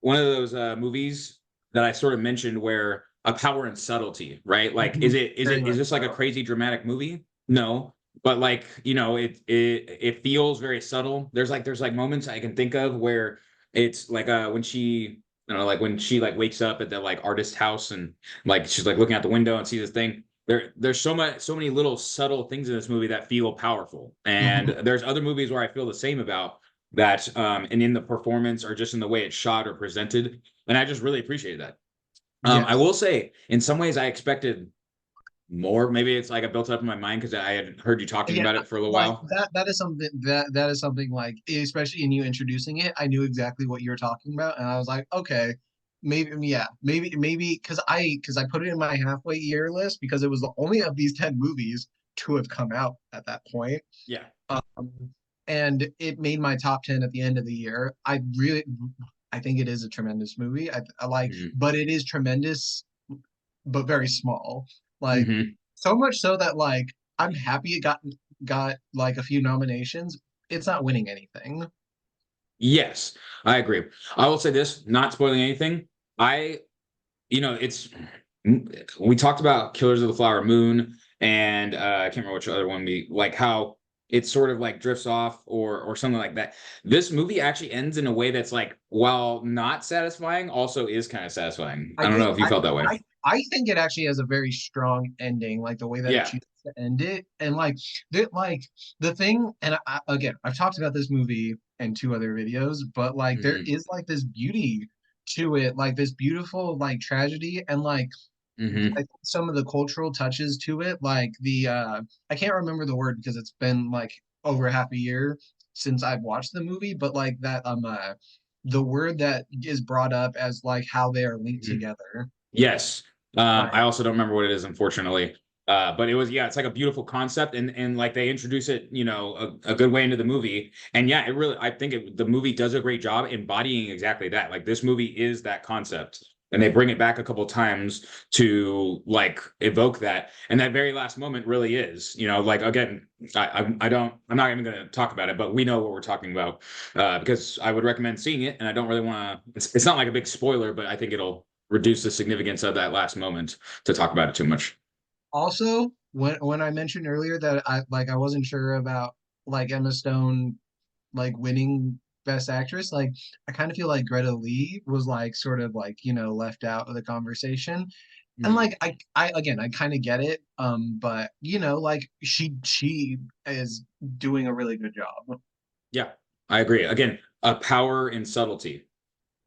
movies that I sort of mentioned where a power and subtlety, right? Like, is Mhm. it is Very it is much this like a so. crazy dramatic movie? No, but like it feels very subtle. There's like moments I can think of where it's like when she I don't know, like when she like wakes up at the like artist house and like she's like looking out the window and sees this thing. There's so many little subtle things in this movie that feel powerful. And Mhm. there's other movies where I feel the same about that and in the performance or just in the way it's shot or presented. And I just really appreciated that. I Yes. will say, in some ways, I expected more. Maybe it's like I built it up in my mind because I had heard you talking Yeah. about it for a little Like while. that is something that is something like, especially in you introducing it, I knew exactly what you were talking about, and I was like, okay, maybe, yeah, maybe because I put it in my halfway year list because it was the only of these 10 movies to have come out at that point. Yeah. Um, and it made my top 10 at the end of the year. I think it is a tremendous movie. I like, Hmm. but it is tremendous, but very small. Like, Hmm. so much so that like I'm happy it got like a few nominations. It's not winning anything. Yes, I agree. I will say this, not spoiling anything. I, it's we talked about Killers of the Flower Moon, and I can't remember which other one we like how it sort of like drifts off or something like that. This movie actually ends in a way that's like, while not satisfying, also is kind of satisfying. I I don't know think if you felt that way. I think it actually has a very strong ending, like the way that it Yeah. chooses to end it, and like the thing. And again, I've talked about this movie in two other videos, but like there Hmm. is like this beauty to it, like this beautiful like tragedy, and like I Hmm. think some of the cultural touches to it, like the I can't remember the word because it's been like over half a year since I've watched the movie, but like that the word that is brought up as like how they are linked Hmm. together. Yes. I Like also don't remember what it is, unfortunately. But it was, yeah, it's like a beautiful concept, and like they introduce it, a good way into the movie. And yeah, I think the movie does a great job embodying exactly that. Like this movie is that concept, and they bring it back a couple times to like evoke that. And that very last moment really is, like again, I'm not even going to talk about it, but we know what we're talking about because I would recommend seeing it, and I don't really want to. It's not like a big spoiler, but I think it'll reduce the significance of that last moment to talk about it too much. also when I mentioned earlier that I wasn't sure about like Emma Stone like winning Best Actress, like I kind of feel like Greta Lee was like sort of like, left out of the conversation. And Mm. like I again I kind of get it, but like she is doing a really good job. Yeah, I agree. Again, a power and subtlety.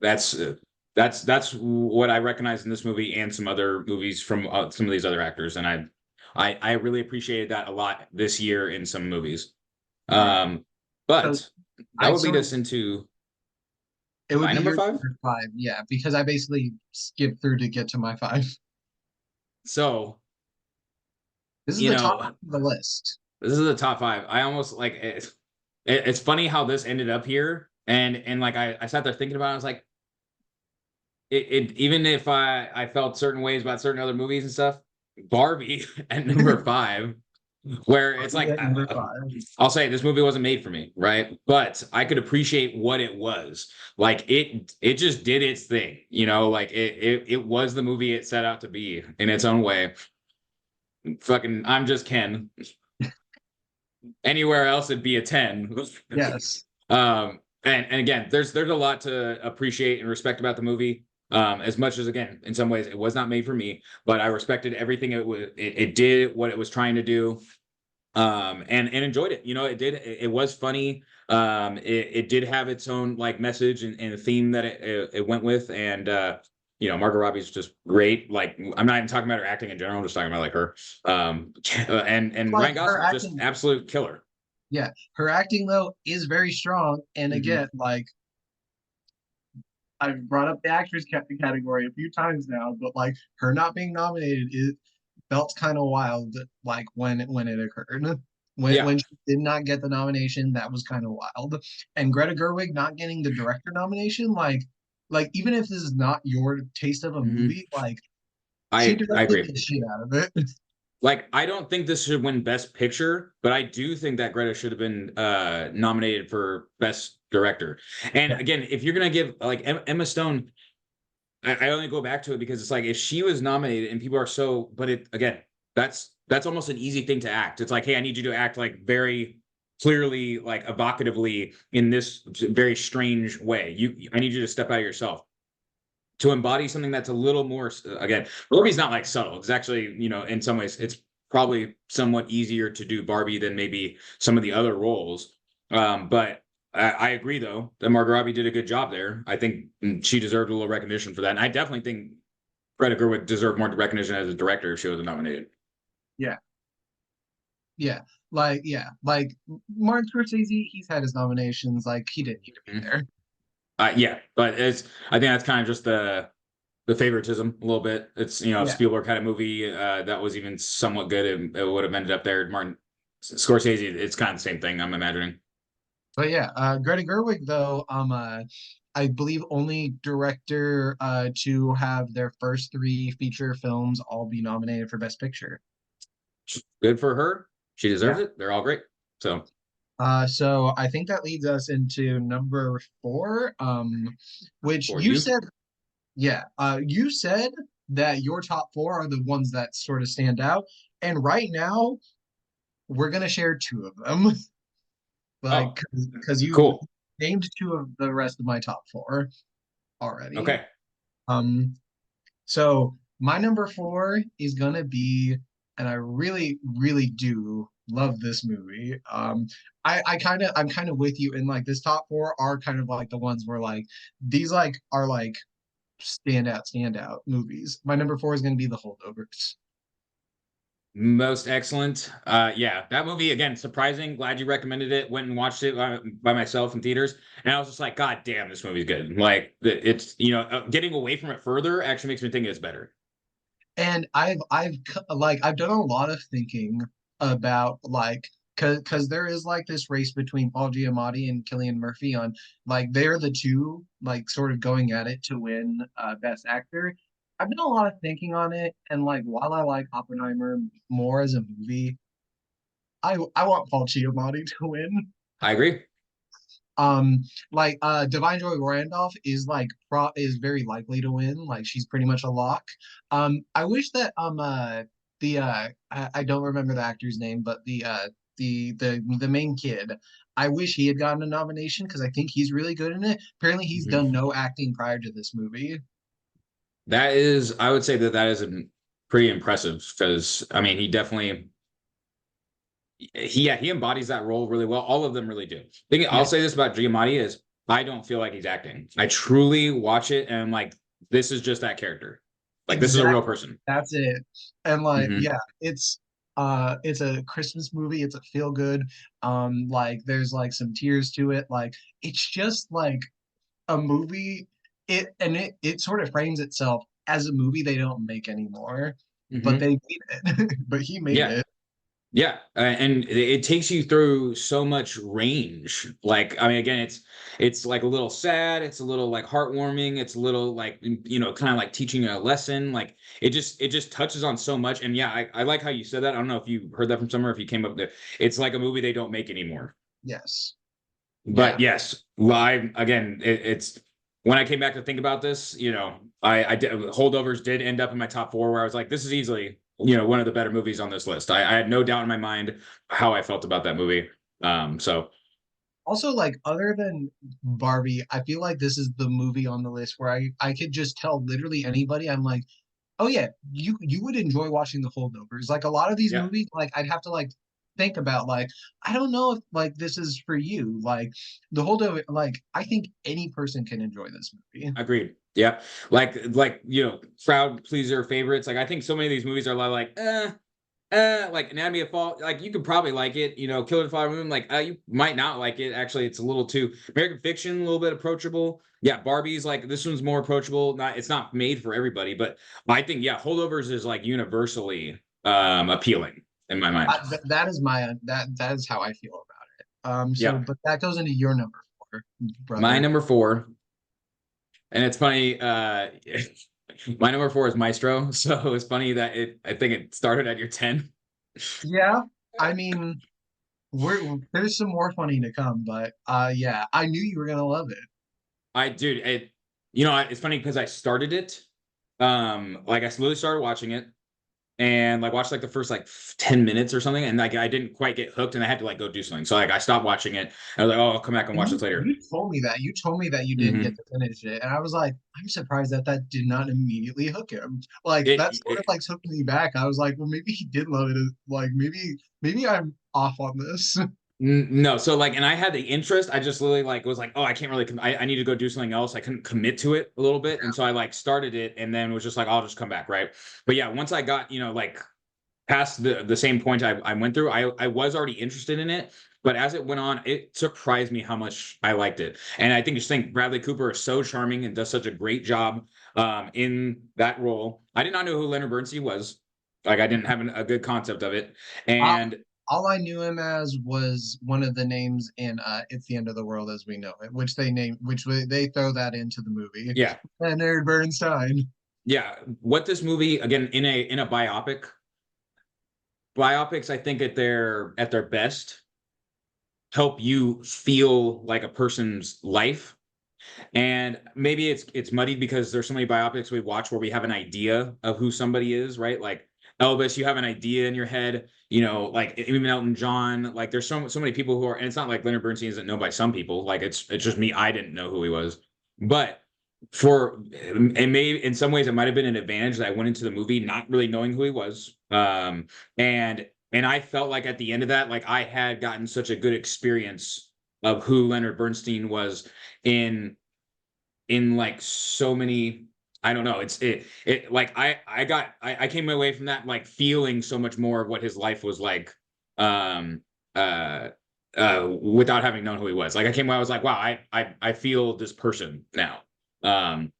That's uh, that's what I recognize in this movie and some other movies from some of these other actors, and I I really appreciated that a lot this year in some movies. Right. So But that I would lead sort of, us into it would my be number your five. number five, yeah, because I basically skipped through to get to my five. So, This is you the top know, of the list. this is the top five. I almost like it's funny how this ended up here. And like I sat there thinking about it, I was like, it even if I felt certain ways about certain other movies and stuff, Barbie at number five, where it's Barbie like at number five. I'll say this movie wasn't made for me, right? But I could appreciate what it was. Like it just did its thing, you know, like it was the movie it set out to be in its own way. Fucking I'm just Ken. Anywhere else it'd be a 10. Yes. And again, there's a lot to appreciate and respect about the movie. As much as again, in some ways, it was not made for me, but I respected everything it did what it was trying to do. And enjoyed it. You know, it was funny. It did have its own like message and theme that it went with. And you know, Margot Robbie's just great. Like I'm not even talking about her acting in general, I'm just talking about like her. And Like Ryan her Gosling, just acting, absolute killer. yeah, her acting though is very strong. And Mhm. again, like I've brought up the actress category a few times now, but like her not being nominated, it felt kind of wild. Like when it occurred, Yeah. when she did not get the nomination, that was kind of wild. And Greta Gerwig not getting the director nomination, like even if this is not your taste of a Mhm. movie, like she I directed agree. the shit out of it. Like I don't think this should win Best Picture, but I do think that Greta should have been nominated for Best Director. And Yeah, again, if you're gonna give like Emma Stone, I only go back to it because it's like if she was nominated and people are so, but it again, that's almost an easy thing to act. It's like, hey, I need you to act like very clearly, like evocatively in this very strange way. I need you to step out of yourself to embody something that's a little more. Again, Barbie's not like subtle. It's actually, you know, in some ways, it's probably somewhat easier to do Barbie than maybe some of the other roles. But I agree though that Margot Robbie did a good job there. I think she deserved a little recognition for that, and I definitely think Greta Gerwig deserved more recognition as a director if she was nominated. yeah, yeah. Like Martin Scorsese, he's had his nominations. Like he didn't need to be Mhm. there. Yeah, but it's I think that's kind of just the favoritism a little bit. It's you know Yeah. Spielberg had a movie that was even somewhat good, and it would have ended up there. Martin Scorsese, it's kind of the same thing. I'm imagining. But yeah, Greta Gerwig though, I believe only director to have their first three feature films all be nominated for Best Picture. Good for her. She deserves Yeah. it. They're all great. So So I think that leads us into number four, which for you you, said, yeah, you said that your top four are the ones that sort of stand out, and right now we're gonna share two of them, like oh, because you cool. named two of the rest of my top four already. Okay. Um, So my number four is gonna be, and I really, really do love this movie. I'm kind of with you in like this top four are kind of like the ones where like these like are like standout movies. My number four is gonna be The Holdovers. Most excellent. Yeah, that movie again, surprising. Glad you recommended it. Went and watched it by myself in theaters, and I was just like, God damn, this movie's good. Like it's you know, getting away from it further actually makes me think it's better. And I've done a lot of thinking about like because there is like this race between Paul Giamatti and Cillian Murphy on like they're the two like sort of going at it to win Best Actor. I've done a lot of thinking on it, and like while I like Oppenheimer more as a movie, I want Paul Giamatti to win. I agree. Like Divine Joy Randolph is like is very likely to win. Like she's pretty much a lock. I wish that I don't remember the actor's name, but the main kid. I wish he had gotten a nomination because I think he's really good in it. Apparently, he's Mhm. done no acting prior to this movie. That is, I would say that that is pretty impressive because I mean, he definitely he embodies that role really well. All of them really do. Yeah, I'll say this about Giamatti is I don't feel like he's acting. I truly watch it and I'm like, this is just that character. Like this is a real exactly. person. That's it. And like, Hmm. yeah, it's It's a Christmas movie. It's a feel good. Like there's like some tears to it. Like it's just like a movie. It sort of frames itself as a movie they don't make anymore, but Hmm. they made it. But he made Yeah. it. Yeah, and it takes you through so much range. Like, I mean, again, it's like a little sad, it's a little like heartwarming, it's a little like kind of like teaching you a lesson. Like it just touches on so much. And yeah, I like how you said that. I don't know if you heard that from somewhere, if you came up there. It's like a movie they don't make anymore. Yes. Yeah. But yes, live again, it's when I came back to think about this, I did, Holdovers did end up in my top four where I was like, this is easily, one of the better movies on this list. I had no doubt in my mind how I felt about that movie. So Also, like other than Barbie, I feel like this is the movie on the list where I could just tell literally anybody. I'm like, oh yeah, you would enjoy watching The Holdovers. Like a lot of these yeah, movies, like I'd have to like think about like I don't know if like this is for you. Like The Holdover, like I think any person can enjoy this movie. agreed. Yeah. Like, crowd pleaser favorites. Like I think so many of these movies are a lot like, like Anatomy of Fall, like you could probably like it, Killer in the Flower Moon, like you might not like it. Actually, it's a little too American Fiction, a little bit approachable. Yeah, Barbie's like this one's more approachable. It's not made for everybody, but I think yeah, Holdovers is like universally appealing in my mind. That is that is how I feel about it. So Yeah. but that goes into your number four, My brother. number four, and it's funny, my number four is Maestro. So it's funny that I think it started at your 10. Yeah, I mean, there's some more funny to come, but yeah, I knew you were gonna love it. Dude, it's funny because I started it. Like I slowly started watching it and like watched like the first like 10 minutes or something. And like I didn't quite get hooked and I had to like go do something. So like I stopped watching it. I was like, oh, I'll come back and And watch this later. you told me that. You told me that you didn't get Hmm. to finish it, and I was like, I'm surprised that that did not immediately hook him. Like that sort of It like took me back. I was like, well, maybe he did love it. Like maybe I'm off on this. No, so like, and I had the interest. I just literally like was like, oh, I can't really. I need to go do something else. I couldn't commit to it a little bit, and so I like started it, and then was just like, I'll just come back, right? But yeah, once I got like past the same point I went through, I was already interested in it, but as it went on, it surprised me how much I liked it. And I think Bradley Cooper is so charming and does such a great job in that role. I did not know who Leonard Bernstein was. Like I didn't have a good concept of it, Uh, and all I knew him as was one of the names in "It's the End of the World as We Know It," which they throw that into the movie. yeah, Leonard Bernstein. yeah. What this movie again in a biopics, I think at their best help you feel like a person's life. And maybe it's muddied because there's so many biopics we watch where we have an idea of who somebody is, right? Like Elvis, you have an idea in your head, like even Elton John. Like there's so many people who are, and it's not like Leonard Bernstein isn't known by some people. Like it's just me. I didn't know who he was, but and maybe in some ways it might have been an advantage that I went into the movie not really knowing who he was. And I felt like at the end of that, like I had gotten such a good experience of who Leonard Bernstein was in like so many. I don't know, it like I came away from that like feeling so much more of what his life was like, um uh without having known who he was. Like I came away, I was like, wow, I feel this person now. um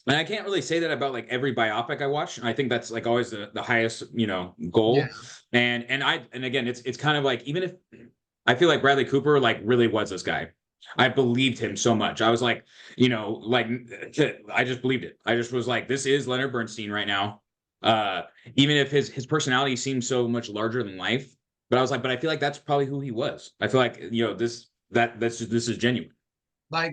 and I can't really say that about like every biopic I watch. I think that's like always the highest, Yeah, goal. And again, it's kind of like, even if I feel like Bradley Cooper like really was this guy. I believed him so much. I was like, like I just believed it. I just was like, this is Leonard Bernstein right now. Uh, Even if his personality seems so much larger than life, but I was like, but I feel like that's probably who he was. I feel like this is genuine. I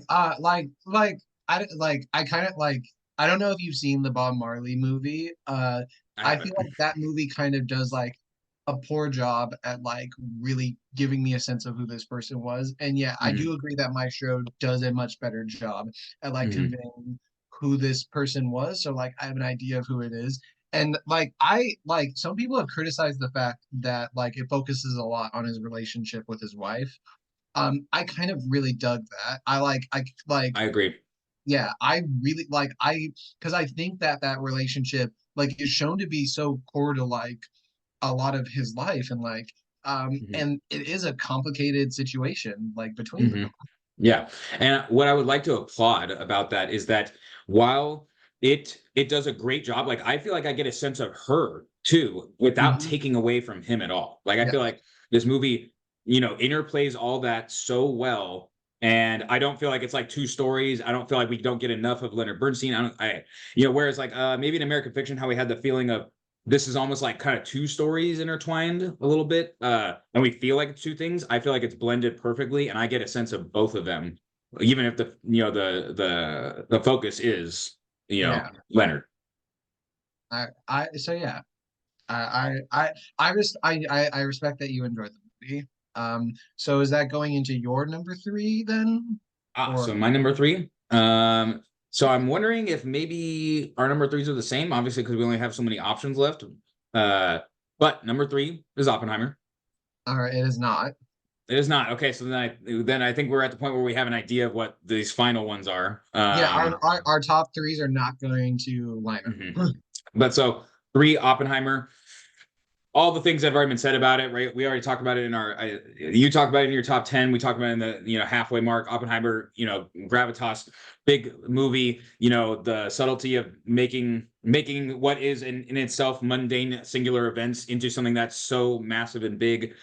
kind of like I don't know if you've seen the Bob Marley movie. I I haven't. feel like that movie kind of does like a poor job at like really giving me a sense of who this person was. And yeah, I Hmm. do agree that my show does a much better job at like Hmm. conveying who this person was. So like I have an idea of who it is. And like I like some people have criticized the fact that like it focuses a lot on his relationship with his wife. I kind of really dug that. I I agree. yeah, I really because I think that that relationship like is shown to be so core to like a lot of his life, and like Mhm. and it is a complicated situation like between them. Mhm. Yeah. And what I would like to applaud about that is that while it does a great job, like I feel like I get a sense of her too without Mhm. taking away from him at all. Like I Yeah. feel like this movie, interplays all that so well. And I don't feel like it's like two stories. I don't feel like we don't get enough of Leonard Bernstein. Whereas like maybe in American Fiction, how we had the feeling of this is almost like kind of two stories intertwined a little bit, and we feel like it's two things. I feel like it's blended perfectly, and I get a sense of both of them, even if the focus is Yeah. Leonard. I so yeah. I respect that you enjoyed the movie. So is that going into your number three then? So Or my number three. So I'm wondering if maybe our number threes are the same, obviously because we only have so many options left. Uh, but number three is Oppenheimer. or it is not. It is not. Okay, so then I think we're at the point where we have an idea of what these final ones are. Yeah, our top threes are not going to line Mhm. up. But so three, Oppenheimer. All the things that have already been said about it, right? We already talked about it in you talked about it in your top 10. We talked about it in the, halfway mark. Oppenheimer, gravitas, big movie, the subtlety of making what is in itself mundane singular events into something that's so massive and big.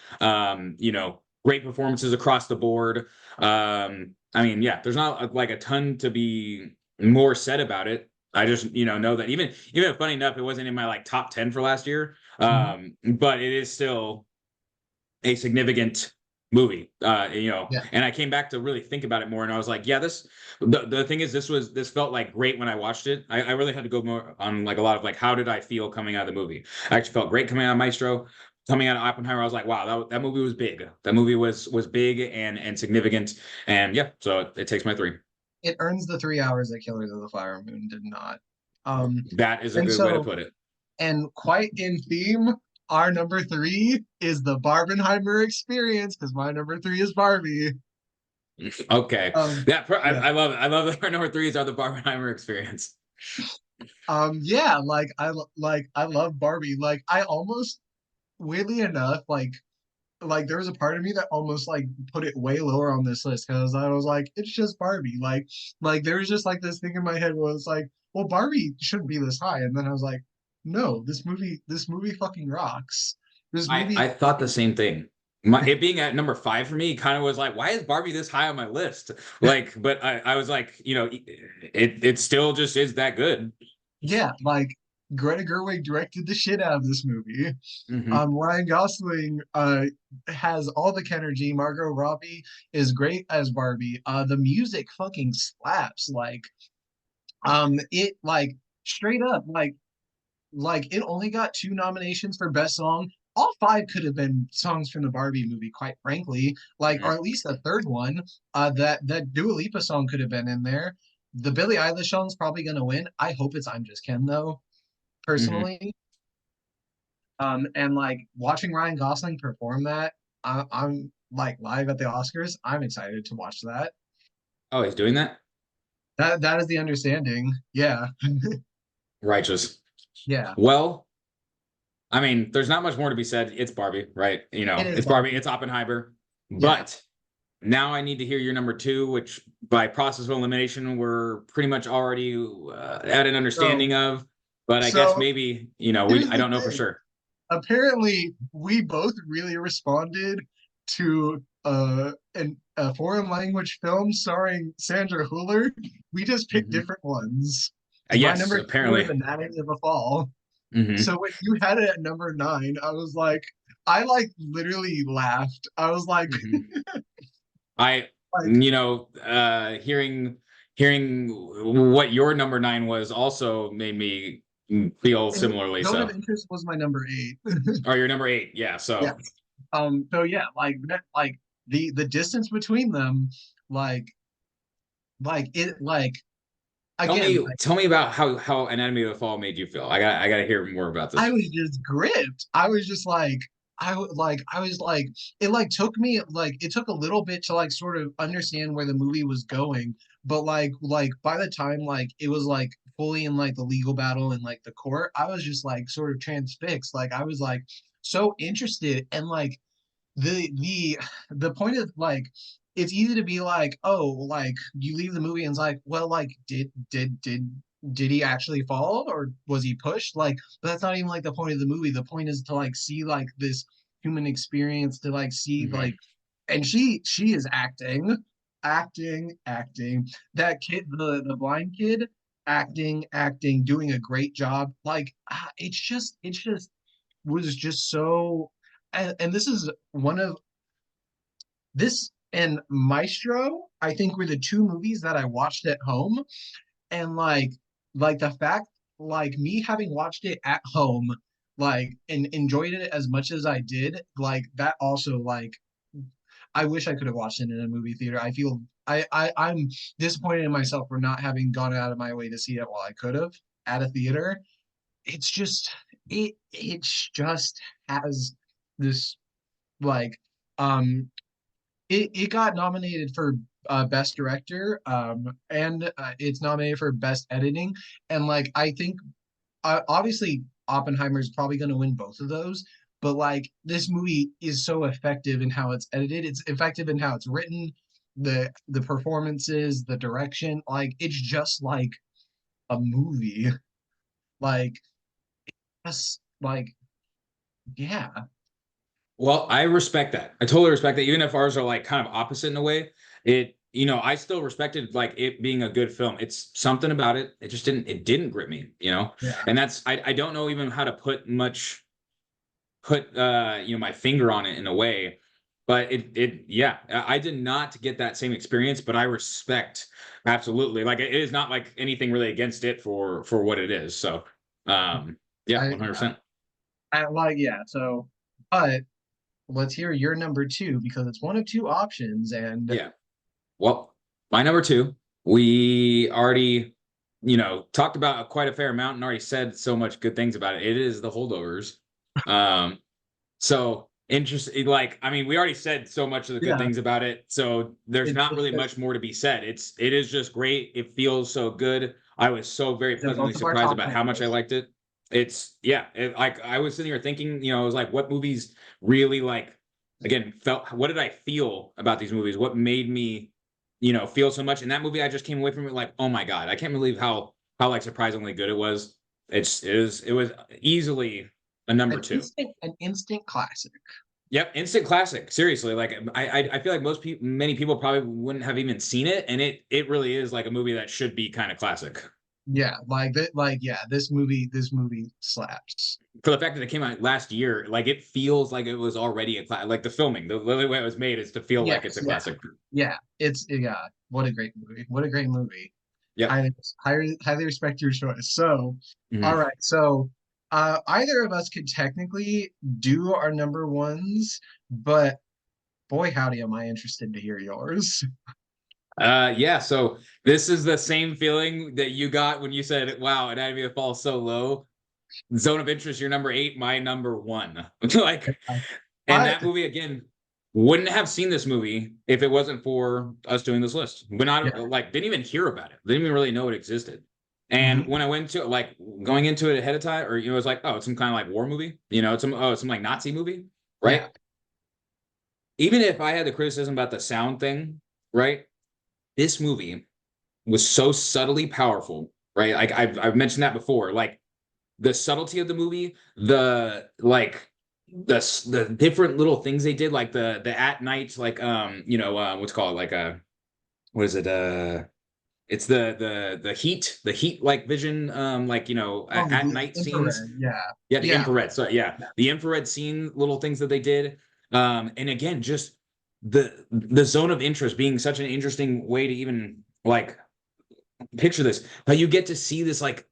Great performances across the board. I mean, yeah, there's not like a ton to be more said about it. I just, know that even funny enough, it wasn't in my like top 10 for last year. Mhm. But it is still a significant movie. Yeah. And I came back to really think about it more, and I was like, yeah, the thing is, this felt like great when I watched it. I really had to go more on like a lot of like how did I feel coming out of the movie. I actually felt great coming out of Maestro. Coming out of Oppenheimer, I was like, wow, that movie was big. That movie was big and significant. And yeah, so it takes my three. It earns the 3 hours that Killers of the Flower Moon did not. Um, That is a and good way to so put it. and quite in theme, our number three is the Barbenheimer experience, because my number three is Barbie. Okay. Um, yeah. I love it. I love that our number threes are the Barbenheimer experience. Yeah, like I love Barbie. Like I almost weirdly enough, like there was a part of me that almost like put it way lower on this list because I was like, it's just Barbie. Like there was just like this thing in my head where it's like, well, Barbie shouldn't be this high. And then I was like, no, this movie fucking rocks. This I movie thought the same thing. It being at number five for me kind of was like, why is Barbie this high on my list? Like, but I was like, it still just is that good. yeah, like Greta Gerwig directed the shit out of this movie. Hmm. Ryan Gosling has all the Kenergy. Margot Robbie is great as Barbie. The music fucking slaps. It like straight up like it only got two nominations for best song. All five could have been songs from the Barbie movie, quite frankly. Like, or Hmm. at least a third one. That Dua Lipa song could have been in there. The Billie Eilish song's probably gonna win. I hope it's I'm Just Ken though, Hmm. personally. And like watching Ryan Gosling perform that, I'm like live at the Oscars. I'm excited to watch that. Oh, he's doing that? That is the understanding. Yeah, Righteous. yeah. Well, I mean, there's not much more to be said. It's Barbie, right? It is It's Barbie, Barbie. it's Oppenheimer. Yeah. But now I need to hear your number two, which by process of elimination, we're pretty much already at an So understanding of. But I guess so maybe, here's I the don't know for thing. sure. Apparently, we both really responded to a foreign language film starring Sandra Hüller. We just picked Mhm. different ones. Because my Yes, number two was apparently. Anatomy of a Fall. Hmm. So when you had it at number nine, I was like, I like literally laughed. I was like, Hmm. I, like, hearing what your number nine was also made me feel and similarly. Zone of So, Interest was my number eight. or your number eight, yeah. Yeah. So, So yeah, like the distance between them, like it like again, like tell me about how Anatomy of the Fall made you feel. I got to hear more about I this. was just gripped. I was just like I was like it like took me like it took a little bit to like sort of understand where the movie was going, but like by the time like it was like fully in like the legal battle and like the court, I was just like sort of transfixed. Like I was like so interested, and like the point of like it's easy to be like, oh, like you leave the movie and it's like, well, like did he actually fall or was he pushed? Like, but that's not even like the point of the movie. The point is to like see like this human experience, to like see Mhm. like, and she is acting. That kid, the blind kid, acting, doing a great job. Like, it's just was just so, and this is one of this and Maestro, I think were the two movies that I watched at home. And like the fact, like me having watched it at home, like and enjoyed it as much as I did, like that also like I wish I could have watched it in a movie theater. I feel I'm disappointed in myself for not having gone out of my way to see it while I could have at a theater. It's just it just has this like um it got nominated for best director, and it's nominated for best editing, and like I think obviously Oppenheimer is probably going to win both of those, but like this movie is so effective in how it's edited, it's effective in how it's written, the performances, the direction, like it's just like a movie, like just like yeah. Well, I respect that. I totally respect that. Even if ours are like kind of opposite in a way, I still respected like it being a good film. It's something about it. It didn't grip me, Yeah. And I don't know even how to put my finger on it in a way, but yeah, I did not get that same experience, but I respect absolutely. Like it is not like anything really against it for what it is. So, yeah, I 100%. I like yeah, so but let's hear your number two because it's one of two options. And Yeah. Well, my number two, we already, talked about quite a fair amount and already said so much good things about it. It is The Holdovers. Um, so interesting. Like, I mean, we already said so much of the good yeah, things about it, so there's not it's really much more to be said. It is just great. It feels so good. I was so very in pleasantly both of our surprised top about 10 how much I lists. liked it. Like I was sitting here thinking, I was like, what movies really like again felt what did I feel about these movies? What made me, feel so much? And that movie I just came away from it like, oh my God, I can't believe how like surprisingly good it was. It was easily a number two. An instant classic. Yep, instant classic. Seriously, like I feel like many people probably wouldn't have even seen it, and it really is like a movie that should be kind of classic Yeah, yeah, this movie slaps. for the fact that it came out last year. Like it feels like it was already like the filming, the way it was made is to feel like it's Yes, a yeah, classic. yeah. It's yeah. What a great movie. What a great movie. Yep. Highly respect your choice. So, all Mhm. right. So, either of us could technically do our number ones, but boy, howdy, am I interested to hear yours. Yeah. So this is the same feeling that you got when you said, "Wow, Anatomy of a Fall is so low." Zone of Interest, your number eight, my number one. Like, and I that movie again wouldn't have seen this movie if it wasn't for us doing this list. But not yeah. like didn't even hear about it. Didn't even really know it existed. And Mhm. when I went to like going into it ahead of time, or it was like, oh, it's some kind of like war movie. It's some like Nazi movie, Yeah. right? Even if I had the criticism about the sound thing, right? This movie was so subtly powerful, right? Like I've mentioned that before. Like the subtlety of the movie, the different little things they did, like the at night, like what's called like what is it? It's the heat like vision, like Oh, at the night scenes. infrared. Yeah. Yeah, the Yeah. infrared. So yeah, Yeah. the infrared scene, little things that they did. And again, just the zone of interest being such an interesting way to even like picture this. But you get to see this like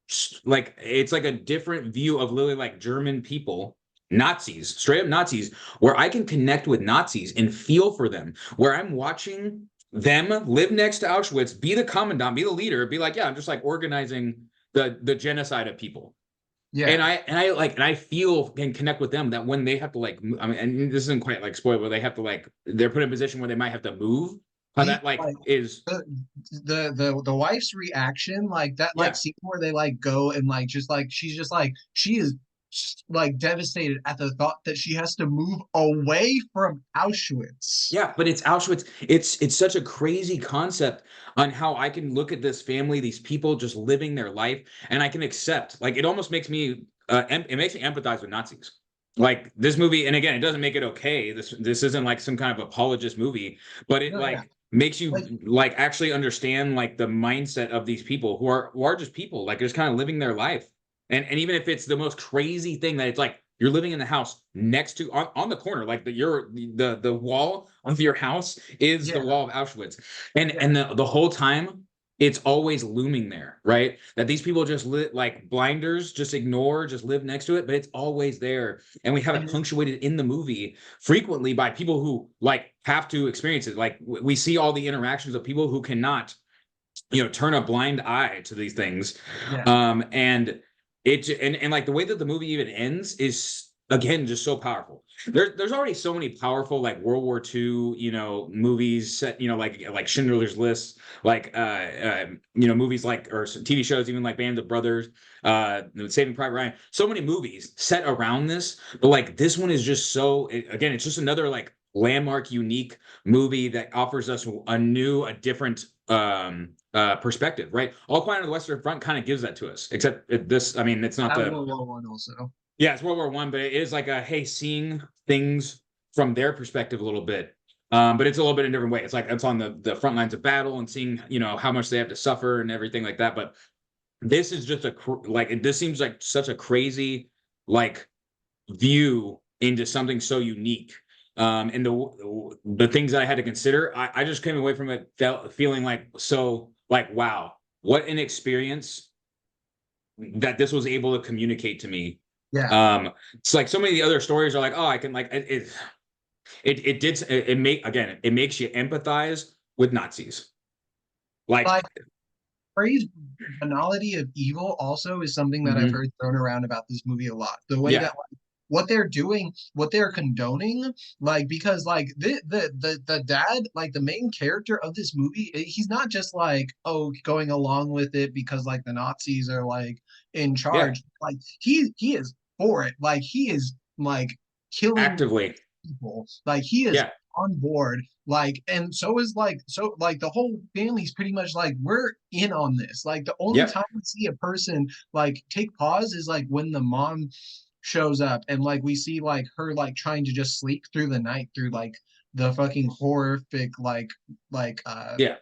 it's like a different view of literally like German people, Nazis, straight up Nazis, where I can connect with Nazis and feel for them, where I'm watching them live next to Auschwitz, be the commandant, be the leader, be like, yeah, I'm just like organizing the genocide of people. And Yeah. I feel and connect with them that when they have to like, I mean, and this isn't quite like spoiler, but they have to like, they're put in a position where they might have to move. How that like Like is, the wife's reaction, like that like yeah, scene where they like go and like just like she's just like she is like devastated at the thought that she has to move away from Auschwitz. Yeah, but it's Auschwitz. It's such a crazy concept on how I can look at this family, these people just living their life, and I can accept. Like it almost makes me it makes me empathize with Nazis. Like this movie, and again, it doesn't make it okay. This isn't like some kind of apologist movie, but it No, yeah. like makes Like, you like actually understand like the mindset of these people who are just people, like just kind of living their life. And even if it's the most crazy thing that it's like you're living in the house next to on the corner, like the wall of your house is the yeah, wall of Auschwitz, and yeah. and the whole time it's always looming there, right? That these people just like blinders, just ignore, just live next to it, but it's always there, and we have it And it's, punctuated in the movie frequently by people who like have to experience it. Like we see all the interactions of people who cannot, turn a blind eye to these things, yeah. and and like the way that the movie even ends is again just so powerful. There's already so many powerful like World War II, movies set, like Schindler's List, like movies like or TV shows even like Band of Brothers, Saving Private Ryan. So many movies set around this, but like this one is just so again, it's just another like landmark, unique movie that offers us a different perspective, right? All Quiet on the Western Front kind of gives that to us, except this. I mean, it's not That was the World War One also. yeah, it's World War One, but it is like a hey, seeing things from their perspective a little bit. But it's a little bit in a different way. It's like it's on the front lines of battle and seeing how much they have to suffer and everything like that. But this is just this seems like such a crazy like view into something so unique. And the things that I had to consider, I just came away from it feeling like so like wow, what an experience that this was able to communicate to me. Yeah. It's like so many of the other stories are like, oh, I can like it makes you empathize with Nazis. Like, Like phrase banality of evil also is something that I've mhm, heard thrown around about this movie a lot. The way yeah, that like what they're doing, what they're condoning, like because like the dad, like the main character of this movie, he's not just like oh going along with it because like the Nazis are like in yeah, charge. Like he is for it. Like he is like killing actively, people. Like he is yeah, on board. Like and so is like so like the whole family's pretty much like we're in on this. Like the only yep, time we see a person like take pause is like when the mom shows up and like we see like her like trying to just sleep through the night through like the fucking horrific like yeah.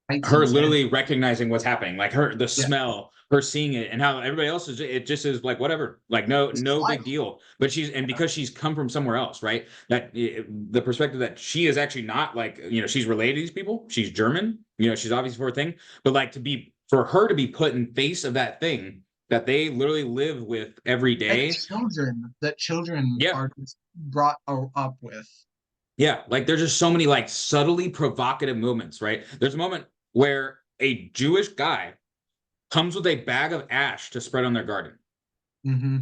lights Her and stuff. literally recognizing what's happening, like the Yeah. smell, her seeing it, and how everybody else is. It just is like whatever, like This is no life. big deal. But because she's come from somewhere else, right? That the perspective that she is actually not like she's related to these people. She's German. She's obviously for a thing, but like for her to be put in face of that thing that they literally live with every day. That children Yeah, are just brought up with. yeah, like there's just so many like subtly provocative moments, right? There's a moment where a Jewish guy comes with a bag of ash to spread on their garden. Hmm.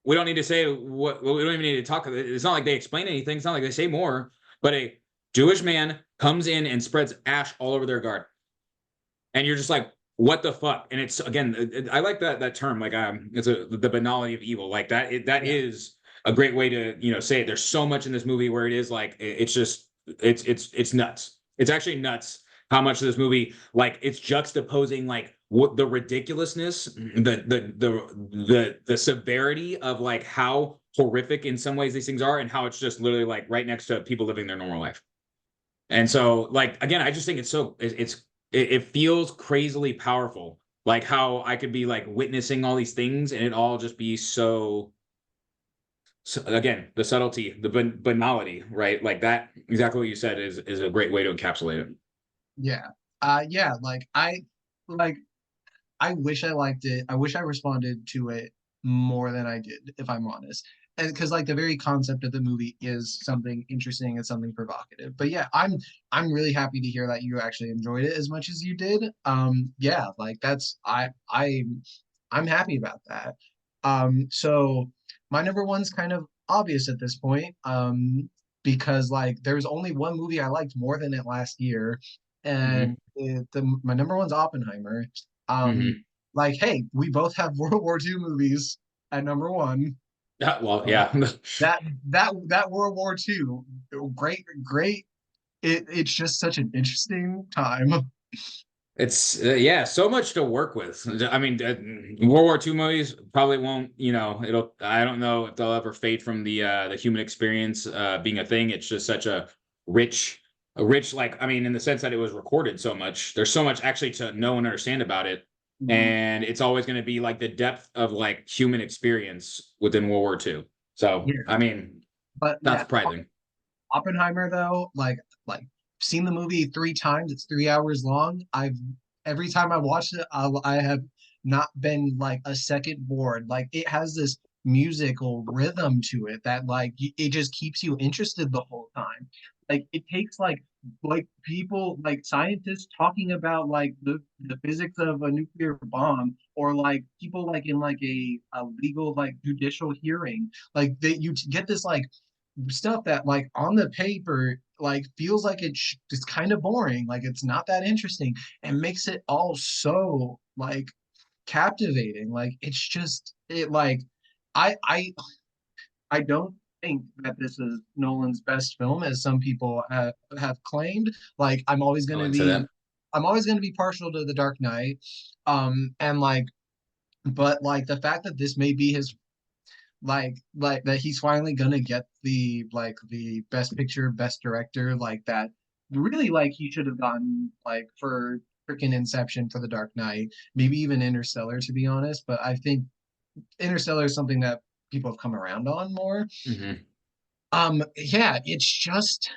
We don't need to say what we don't even need to talk. It's not like they explain anything. It's not like they say more, but a Jewish man comes in and spreads ash all over their garden. And you're just like, what the fuck? And it's again, I like that term, like it's the banality of evil. Like that Yeah. is a great way to say it. There's so much in this movie where it is like it's just it's nuts. It's actually nuts how much of this movie like it's juxtaposing like what the ridiculousness, the severity of like how horrific in some ways these things are, and how it's just literally like right next to people living their normal life. And so, like again, I just think it feels crazily powerful. Like how I could be like witnessing all these things, and it all just be so again, the subtlety, the banality, right? Like that, exactly what you said is a great way to encapsulate it. Yeah. Yeah, like I wish I liked it. I wish I responded to it more than I did, if I'm honest. And because like the very concept of the movie is something interesting and something provocative. But yeah, I'm really happy to hear that you actually enjoyed it as much as you did. Yeah, like that's I'm happy about that. So my number one's kind of obvious at this point. Because like there's only one movie I liked more than it last year, Hmm. and my number one's Oppenheimer. Um, Hmm. like, hey, we both have World War II movies at number one. Well, Um, yeah. that World War II, great. It's just such an interesting time. It's yeah, so much to work with. I mean, World War II movies probably won't, it'll. I don't know if they'll ever fade from the human experience being a thing. It's just such rich, a rich like I mean, in the sense that it was recorded so much. There's so much actually to know and understand about it, Mhm. and it's always going to be like the depth of like human experience within World War II. So Yeah, I mean, but not yeah, surprising. Oppenheimer though, like seen the movie 3 times. It's 3 hours long. I've every time I watched it, I have not been like a second bored. Like it has this musical rhythm to it that it just keeps you interested the whole time. Like it takes like people like scientists talking about like the physics of a nuclear bomb or like people like in like a legal like judicial hearing like that you get this like stuff that like on the paper like feels like it's kind of boring, like it's not that interesting, and makes it all so like captivating. Like it's just it like I don't think that this is Nolan's best film as some people have claimed. Like I wouldn't say that. I'm always going to be partial to The Dark Knight, and like but like the fact that this may be his like that he's finally gonna get the best picture, best director, like that really like he should have gotten like for freaking Inception, for The Dark Knight, maybe even Interstellar to be honest. But I think Interstellar is something that people have come around on more. Hmm. Yeah, it's just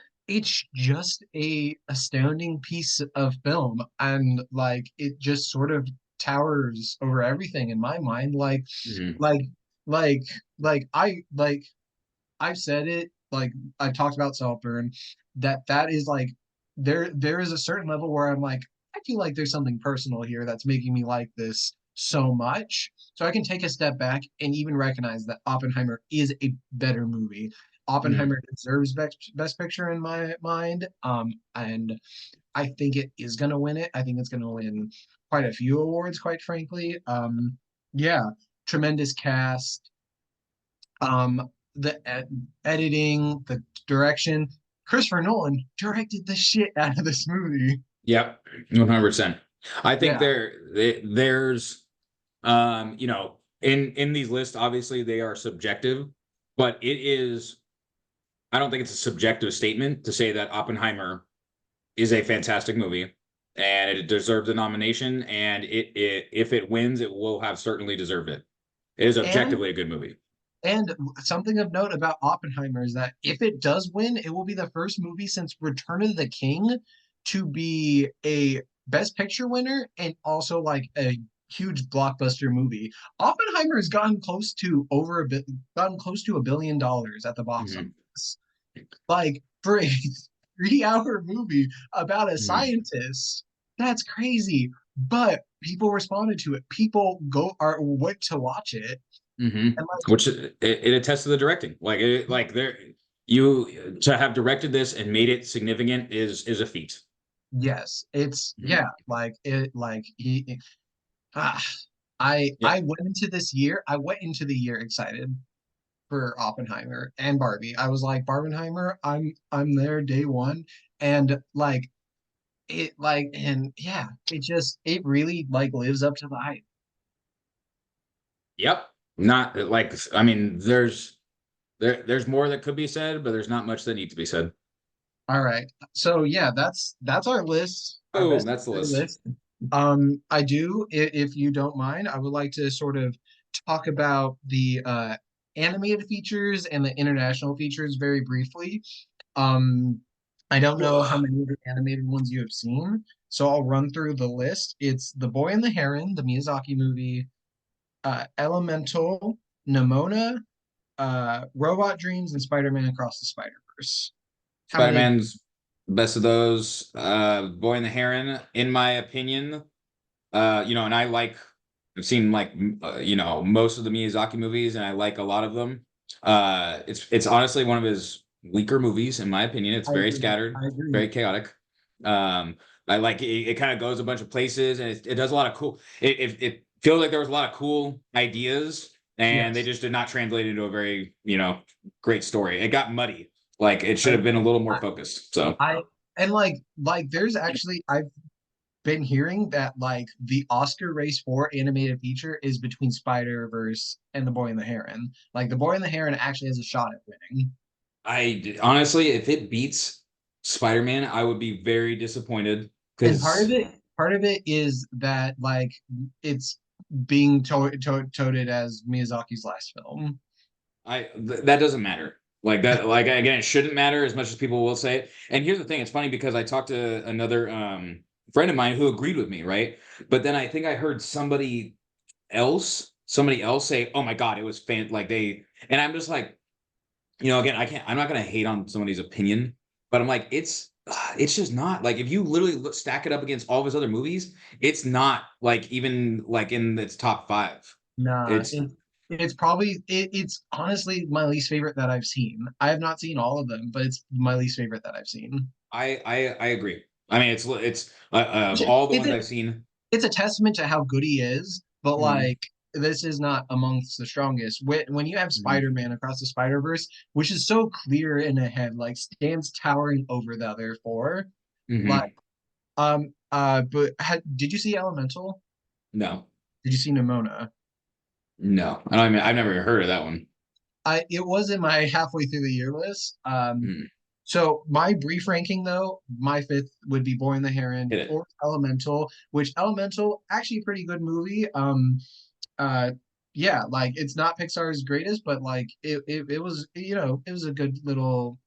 a astounding piece of film, and like it just sort of towers over everything in my mind. Hmm. Like like like I've said it, like I've talked about Saltburn, that is like there is a certain level where I'm like, I feel like there's something personal here that's making me like this so much. So I can take a step back and even recognize that Oppenheimer is a better movie. Hmm. Oppenheimer deserves best picture in my mind. And I think it is gonna win it. I think it's gonna win quite a few awards, quite frankly. Yeah, tremendous cast, the editing, the direction. Christopher Nolan directed the shit out of this movie. Yep, 100%. I think Yeah, there's in these lists obviously they are subjective, but it is I don't think it's a subjective statement to say that Oppenheimer is a fantastic movie and it deserves a nomination and it if it wins it will have certainly deserved it. It is and objectively a good movie. and something of note about Oppenheimer is that if it does win, it will be the first movie since Return of the King to be a Best Picture winner and also like a huge blockbuster movie. Oppenheimer has gotten close to $1 billion at the box Mhm. office. Like for a 3 hour movie about a Mhm. scientist, that's crazy. But people responded to it. People go are went to watch it. Mhm. And like, Which it attests to the directing. Like there you to have directed this and made it significant is a feat. yes, it's Mhm. yeah, like it like he ah, I Yeah. I went into the year excited for Oppenheimer and Barbie. I was like, Barbenheimer, I'm there day one. And like and yeah, it really like lives up to the hype. Yep. Not like I mean, there's more that could be said, but there's not much that needs to be said. All right. So yeah, that's our list, our Boom, best that's the picture list. list. I do, if you don't mind, I would like to sort of talk about the animated features and the international features very briefly. Um, I don't know how many of the animated ones you have seen, so I'll run through the list. It's The Boy and the Heron, the Miyazaki movie, Elemental, Nimona, Robot Dreams, and Spider-Man Across the Spider-Verse. How many? Spider-Man's best of those. Boy and the Heron, in my opinion. And I've seen like most of the Miyazaki movies, and I like a lot of them. It's honestly one of his weaker movies, in my opinion. It's I very agree. scattered, I agree. very chaotic. I like it kind of goes a bunch of places, and it does a lot of cool. It feels like there was a lot of cool ideas and they Yes. just did not translate into a very, great story. It got muddy. Like it should I, have been a little more I, focused. So I and like there's actually I've been hearing that like the Oscar race for animated feature is between Spider-Verse and The Boy and the Heron. Like The Boy and the Heron actually has a shot at winning. I honestly, if it beats Spider-Man, I would be very disappointed And because part of it is that like it's being touted as Miyazaki's last film. that doesn't matter. Like that, like again, it shouldn't matter as much as people will say it. And here's the thing: it's funny because I talked to another friend of mine who agreed with me, right? But then I think I heard somebody else say, "Oh my God, it was like they," and I'm just like, again, I'm not gonna hate on somebody's opinion, but I'm like, it's just not like if you literally stack it up against all of his other movies, it's not like even like in its top five. Nah, It's it's probably it's honestly my least favorite that I've seen. I have not seen all of them, but it's my least favorite that I've seen. I agree. I mean, it's of Which all the It's ones a I've seen. it's a testament to how good he is, but Mhm, like this is not amongst the strongest. When you have mhm, Spider-Man across the Spider-Verse, which is so clear in a head, like stands towering over the other four. Like mhm. but did you see Elemental? No, Did you see Nimona? no, I don't even, I've never heard of that one. It was in my halfway through the year list. Mm, So my brief ranking though, my fifth would be Boy and the Heron, hit it. fourth Elemental, which Elemental actually a pretty good movie. Uh yeah, like it's not Pixar's greatest, but like it was, it was a good little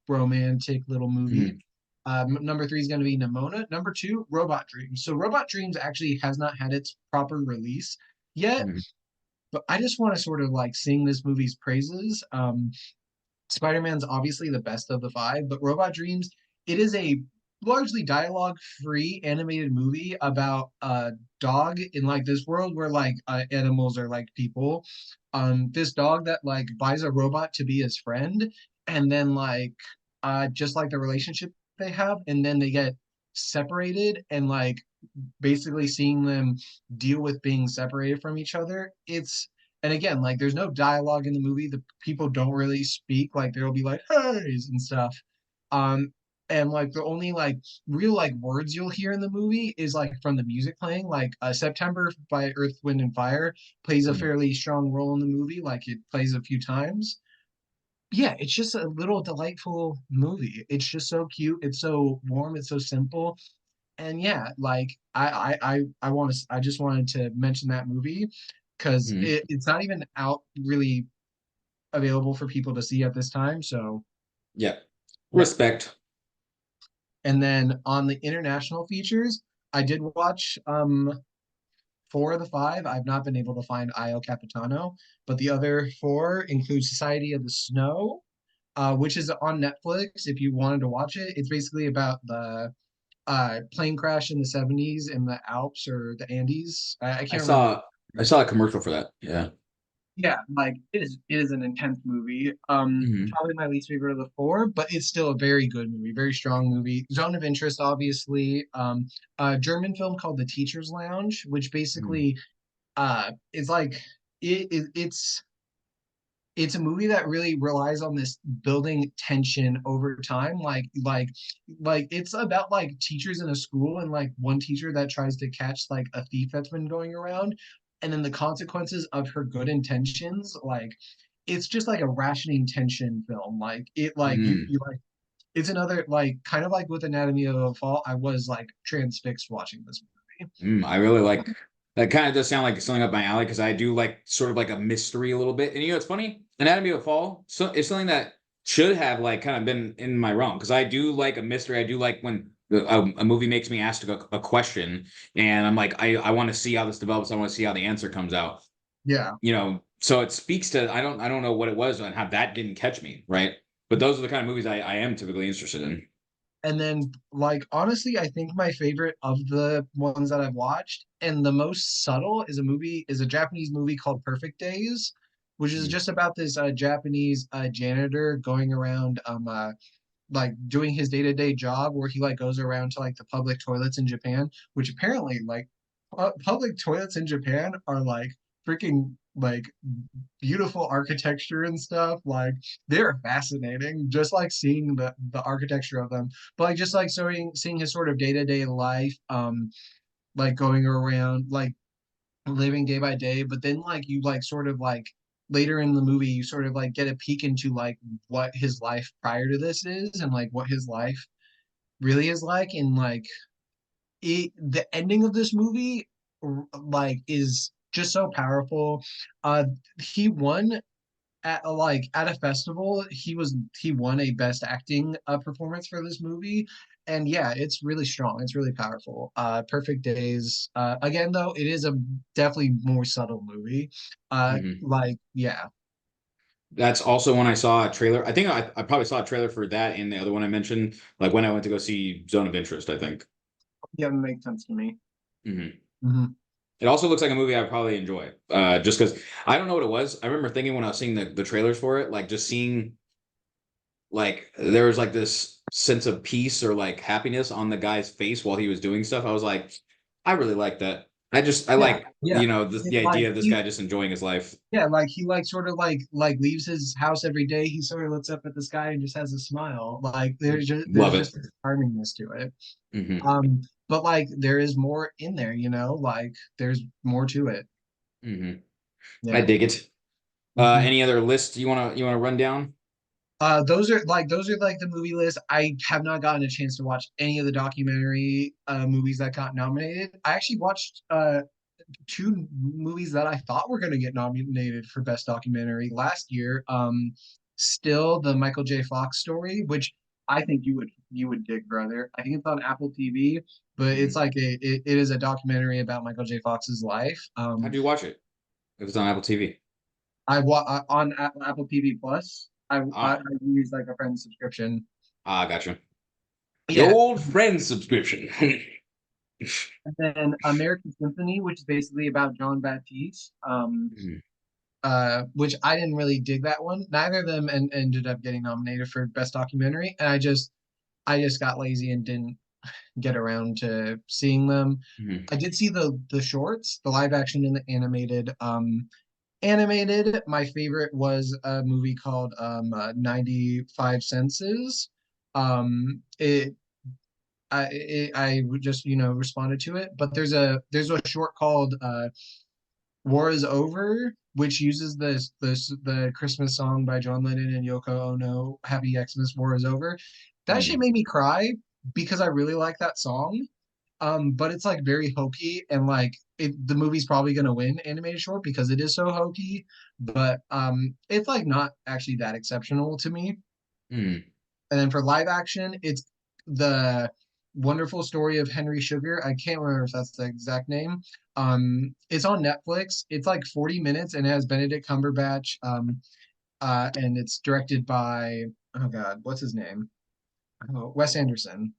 romantic little movie. Mhm, Number three is going to be Nimona. Number two, Robot Dreams. So Robot Dreams actually has not had its proper release yet, mhm, but I just want to sort of like sing this movie's praises. Spider-Man's obviously the best of the five, but Robot Dreams, it is a largely dialogue-free animated movie about a dog in like this world where like animals are like people. This dog that like buys a robot to be his friend, and then like just like the relationship they have, and then they get separated, and like basically seeing them deal with being separated from each other. And again, like there's no dialogue in the movie. The people don't really speak. Like there'll be like hey's and stuff. Um, and like the only like real like words you'll hear in the movie is like from the music playing. Like September by Earth, Wind and Fire plays a mhm, fairly strong role in the movie. Like it plays a few times. Yeah, it's just a little delightful movie. It's just so cute. It's so warm. It's so simple. And yeah, like I want to I just wanted to mention that movie because mhm. it's not even out really available for people to see at this time. So Yeah, yeah. respect. And then on the international features, I did watch four of the five. I've not been able to find Io Capitano, but the other four include Society of the Snow, which is on Netflix if you wanted to watch it. It's basically about the plane crash in the 70s in the Alps or the Andes. I I can't remember. saw I saw a commercial for that. Yeah. Yeah, like it is an intense movie. Mhm, Probably my least favorite of the four, but it's still a very good movie, very strong movie. Zone of Interest, obviously. A German film called The Teacher's Lounge, which mhm, basically it's like it's it's a movie that really relies on this building tension over time, like it's about like teachers in a school and like one teacher that tries to catch like a thief that's been going around, and then the consequences of her good intentions. Like it's just like a rationing tension film. Like it like mhm. you like it's another like kind of like with Anatomy of a Fall. I was like transfixed watching this movie. I really like that. Kind of does sound like something up my alley because I do like sort of like a mystery a little bit. And it's funny, Anatomy of a Fall, so it's something that should have like kind of been in my realm because I do like a mystery. I do like when a movie makes me ask a question, and I'm like, I want to see how this develops. I want to see how the answer comes out. Yeah. So it speaks to I don't know what it was and how that didn't catch me, right? But those are the kind of movies I am typically interested in. And then, like, honestly, I think my favorite of the ones that I've watched and the most subtle is a Japanese movie called Perfect Days, which is Mhm. just about this Japanese janitor going around like doing his day-to-day job where he like goes around to like the public toilets in Japan, which apparently like public toilets in Japan are like freaking like beautiful architecture and stuff. Like they're fascinating, just like seeing the architecture of them. But like just like seeing his sort of day-to-day life, like going around, like living day by day. But then like you like sort of like later in the movie, you sort of like get a peek into like what his life prior to this is, and like what his life really is like, and like the ending of this movie like is just so powerful. He won at at a festival. He won a best acting performance for this movie. And yeah, it's really strong. It's really powerful. Perfect Days. Again, though, it is a definitely more subtle movie. Mhm. Like yeah, That's also when I saw a trailer. I think I probably saw a trailer for that and the other one I mentioned, like when I went to go see Zone of Interest, I think. yeah, makes sense to me. Hmm. Hmm. It also looks like a movie I'd probably enjoy. Just because I don't know what it was. I remember thinking when I was seeing the trailers for it, like just seeing like there was like this sense of peace or like happiness on the guy's face while he was doing stuff. I was like, I really like that. I Yeah, like, yeah. the Like idea of this guy just enjoying his life. yeah, like he like sort of like leaves his house every day. He sort of looks up at the sky and just has a smile. Like Love there's it. just a charmingness to it. Hmm. But like there is more in there, you know, like there's more to it. Hmm. I Yeah. dig it. Hmm. Any other lists you wanna run down? Those are like the movie list. I have not gotten a chance to watch any of the documentary movies that got nominated. I actually watched two movies that I thought were going to get nominated for best documentary last year. Still the Michael J. Fox story, which I think you would dig, brother. I think it's on Apple TV, but it's Hmm. like it is a documentary about Michael J. Fox's life. How'd you watch it? It was on Apple TV. On Apple TV Plus. I Ah, use like a friend's subscription. gotcha. The Yeah, old Friends subscription. and then American Symphony, which is basically about John Baptiste. Mhm. Which I didn't really dig that one. Neither of them ended up getting nominated for best documentary, and I just got lazy and didn't get around to seeing them. Mhm. I did see the shorts, the live action and the animated. Animated, my favorite was a movie called 95 Senses. It I would just responded to it, but there's a short called War is Over, which uses the Christmas song by John Lennon and Yoko Ono, Happy Xmas, War is Over. That shit Mhm. made me cry because I really like that song. But it's like very hokey, and like the movie's probably gonna win animated short because it is so hokey. But it's like not actually that exceptional to me. Mhm. And then for live action, it's the wonderful story of Henry Sugar. I can't remember if that's the exact name. It's on Netflix. It's like 40 minutes and it has Benedict Cumberbatch. And it's directed by, oh God, what's his name? Oh, Wes Anderson.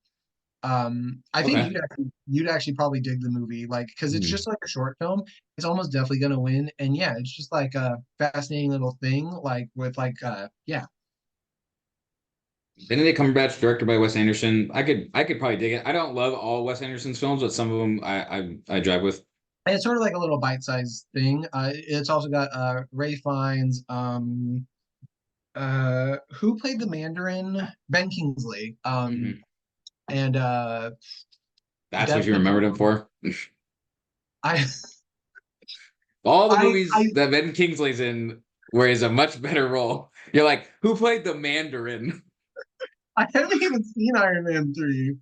I think Okay. you'd actually probably dig the movie, like, because it's Mhm. just like a short film. It's almost definitely gonna win. And yeah, it's just like a fascinating little thing, like with like yeah. Benedict Cumberbatch, directed by Wes Anderson. I could probably dig it. I don't love all Wes Anderson's films, but some of them I drive with. And it's sort of like a little bite-sized thing. It's also got Ray Fiennes. Who played the Mandarin? Ben Kingsley. Hmm. And That's what Dev you remembered him Patel. for. I All the I movies that Ben Kingsley's in, where he's a much better role. You're like, who played the Mandarin? I haven't even seen Iron Man 3.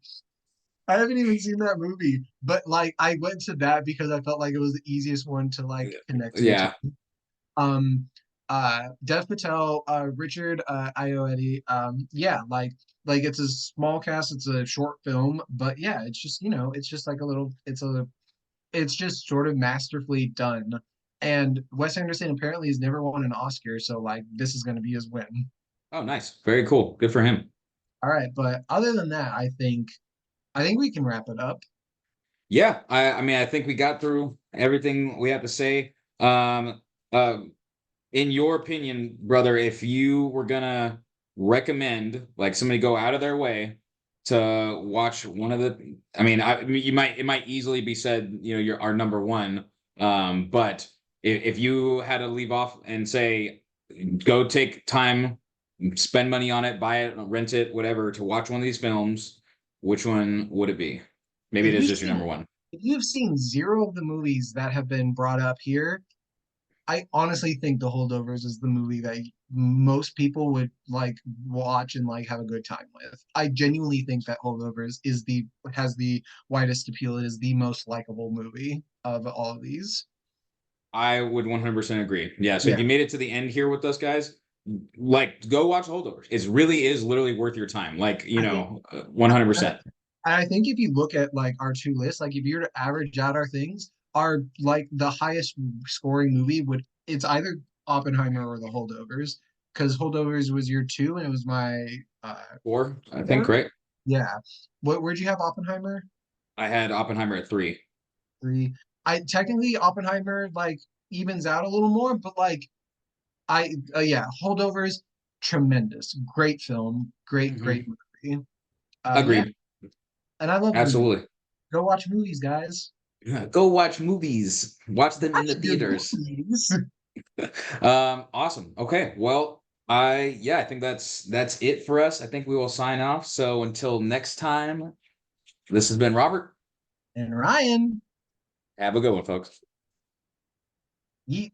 I haven't even seen that movie, but like I went to that because I felt like it was the easiest one to like connect into. Yeah. Um, Dev Patel, Richard Ayoade. Yeah, like it's a small cast. It's a short film, but yeah, it's just it's just like a little. It's just sort of masterfully done. And Wes Anderson apparently has never won an Oscar, so like this is going to be his win. Oh, nice. Very cool. Good for him. All right, but other than that, I think we can wrap it up. Yeah, I mean I think we got through everything we have to say. Uh in your opinion, brother, if you were gonna recommend like somebody go out of their way to watch one of I mean, you might it might easily be said, you're our number one. But if you had to leave off and say, go take time, spend money on it, buy it, rent it, whatever, to watch one of these films, which one would it be? Maybe If it is you've just your seen number one. if you've seen zero of the movies that have been brought up here, I honestly think The Holdovers is the movie that most people would like watch and like have a good time with. I genuinely think that Holdovers is the has the widest appeal. It is the most likable movie of all of these. I would 100% agree. Yeah. So if Yeah, you made it to the end here with us guys, like go watch Holdovers. It really is literally worth your time. Like, I think 100%. I think if you look at like our two lists, like if you were to average out our things, our like the highest scoring movie would it's either Oppenheimer or The Holdovers, because Holdovers was your two and it was my Four, I think, four. right? Yeah. Where'd you have Oppenheimer? I had Oppenheimer at three. Three. I technically Oppenheimer like evens out a little more, but like I yeah, Holdovers, tremendous, great film, great Mhm. movie. Yeah, Agreed. and I love movies. Absolutely. Go watch movies, guys. Yeah, go watch movies. Watch them in the Watch good theaters. movies. Awesome. Okay. Well, I think that's it for us. I think we will sign off. So until next time, this has been Robert. And Ryan, Have a good one, folks. ye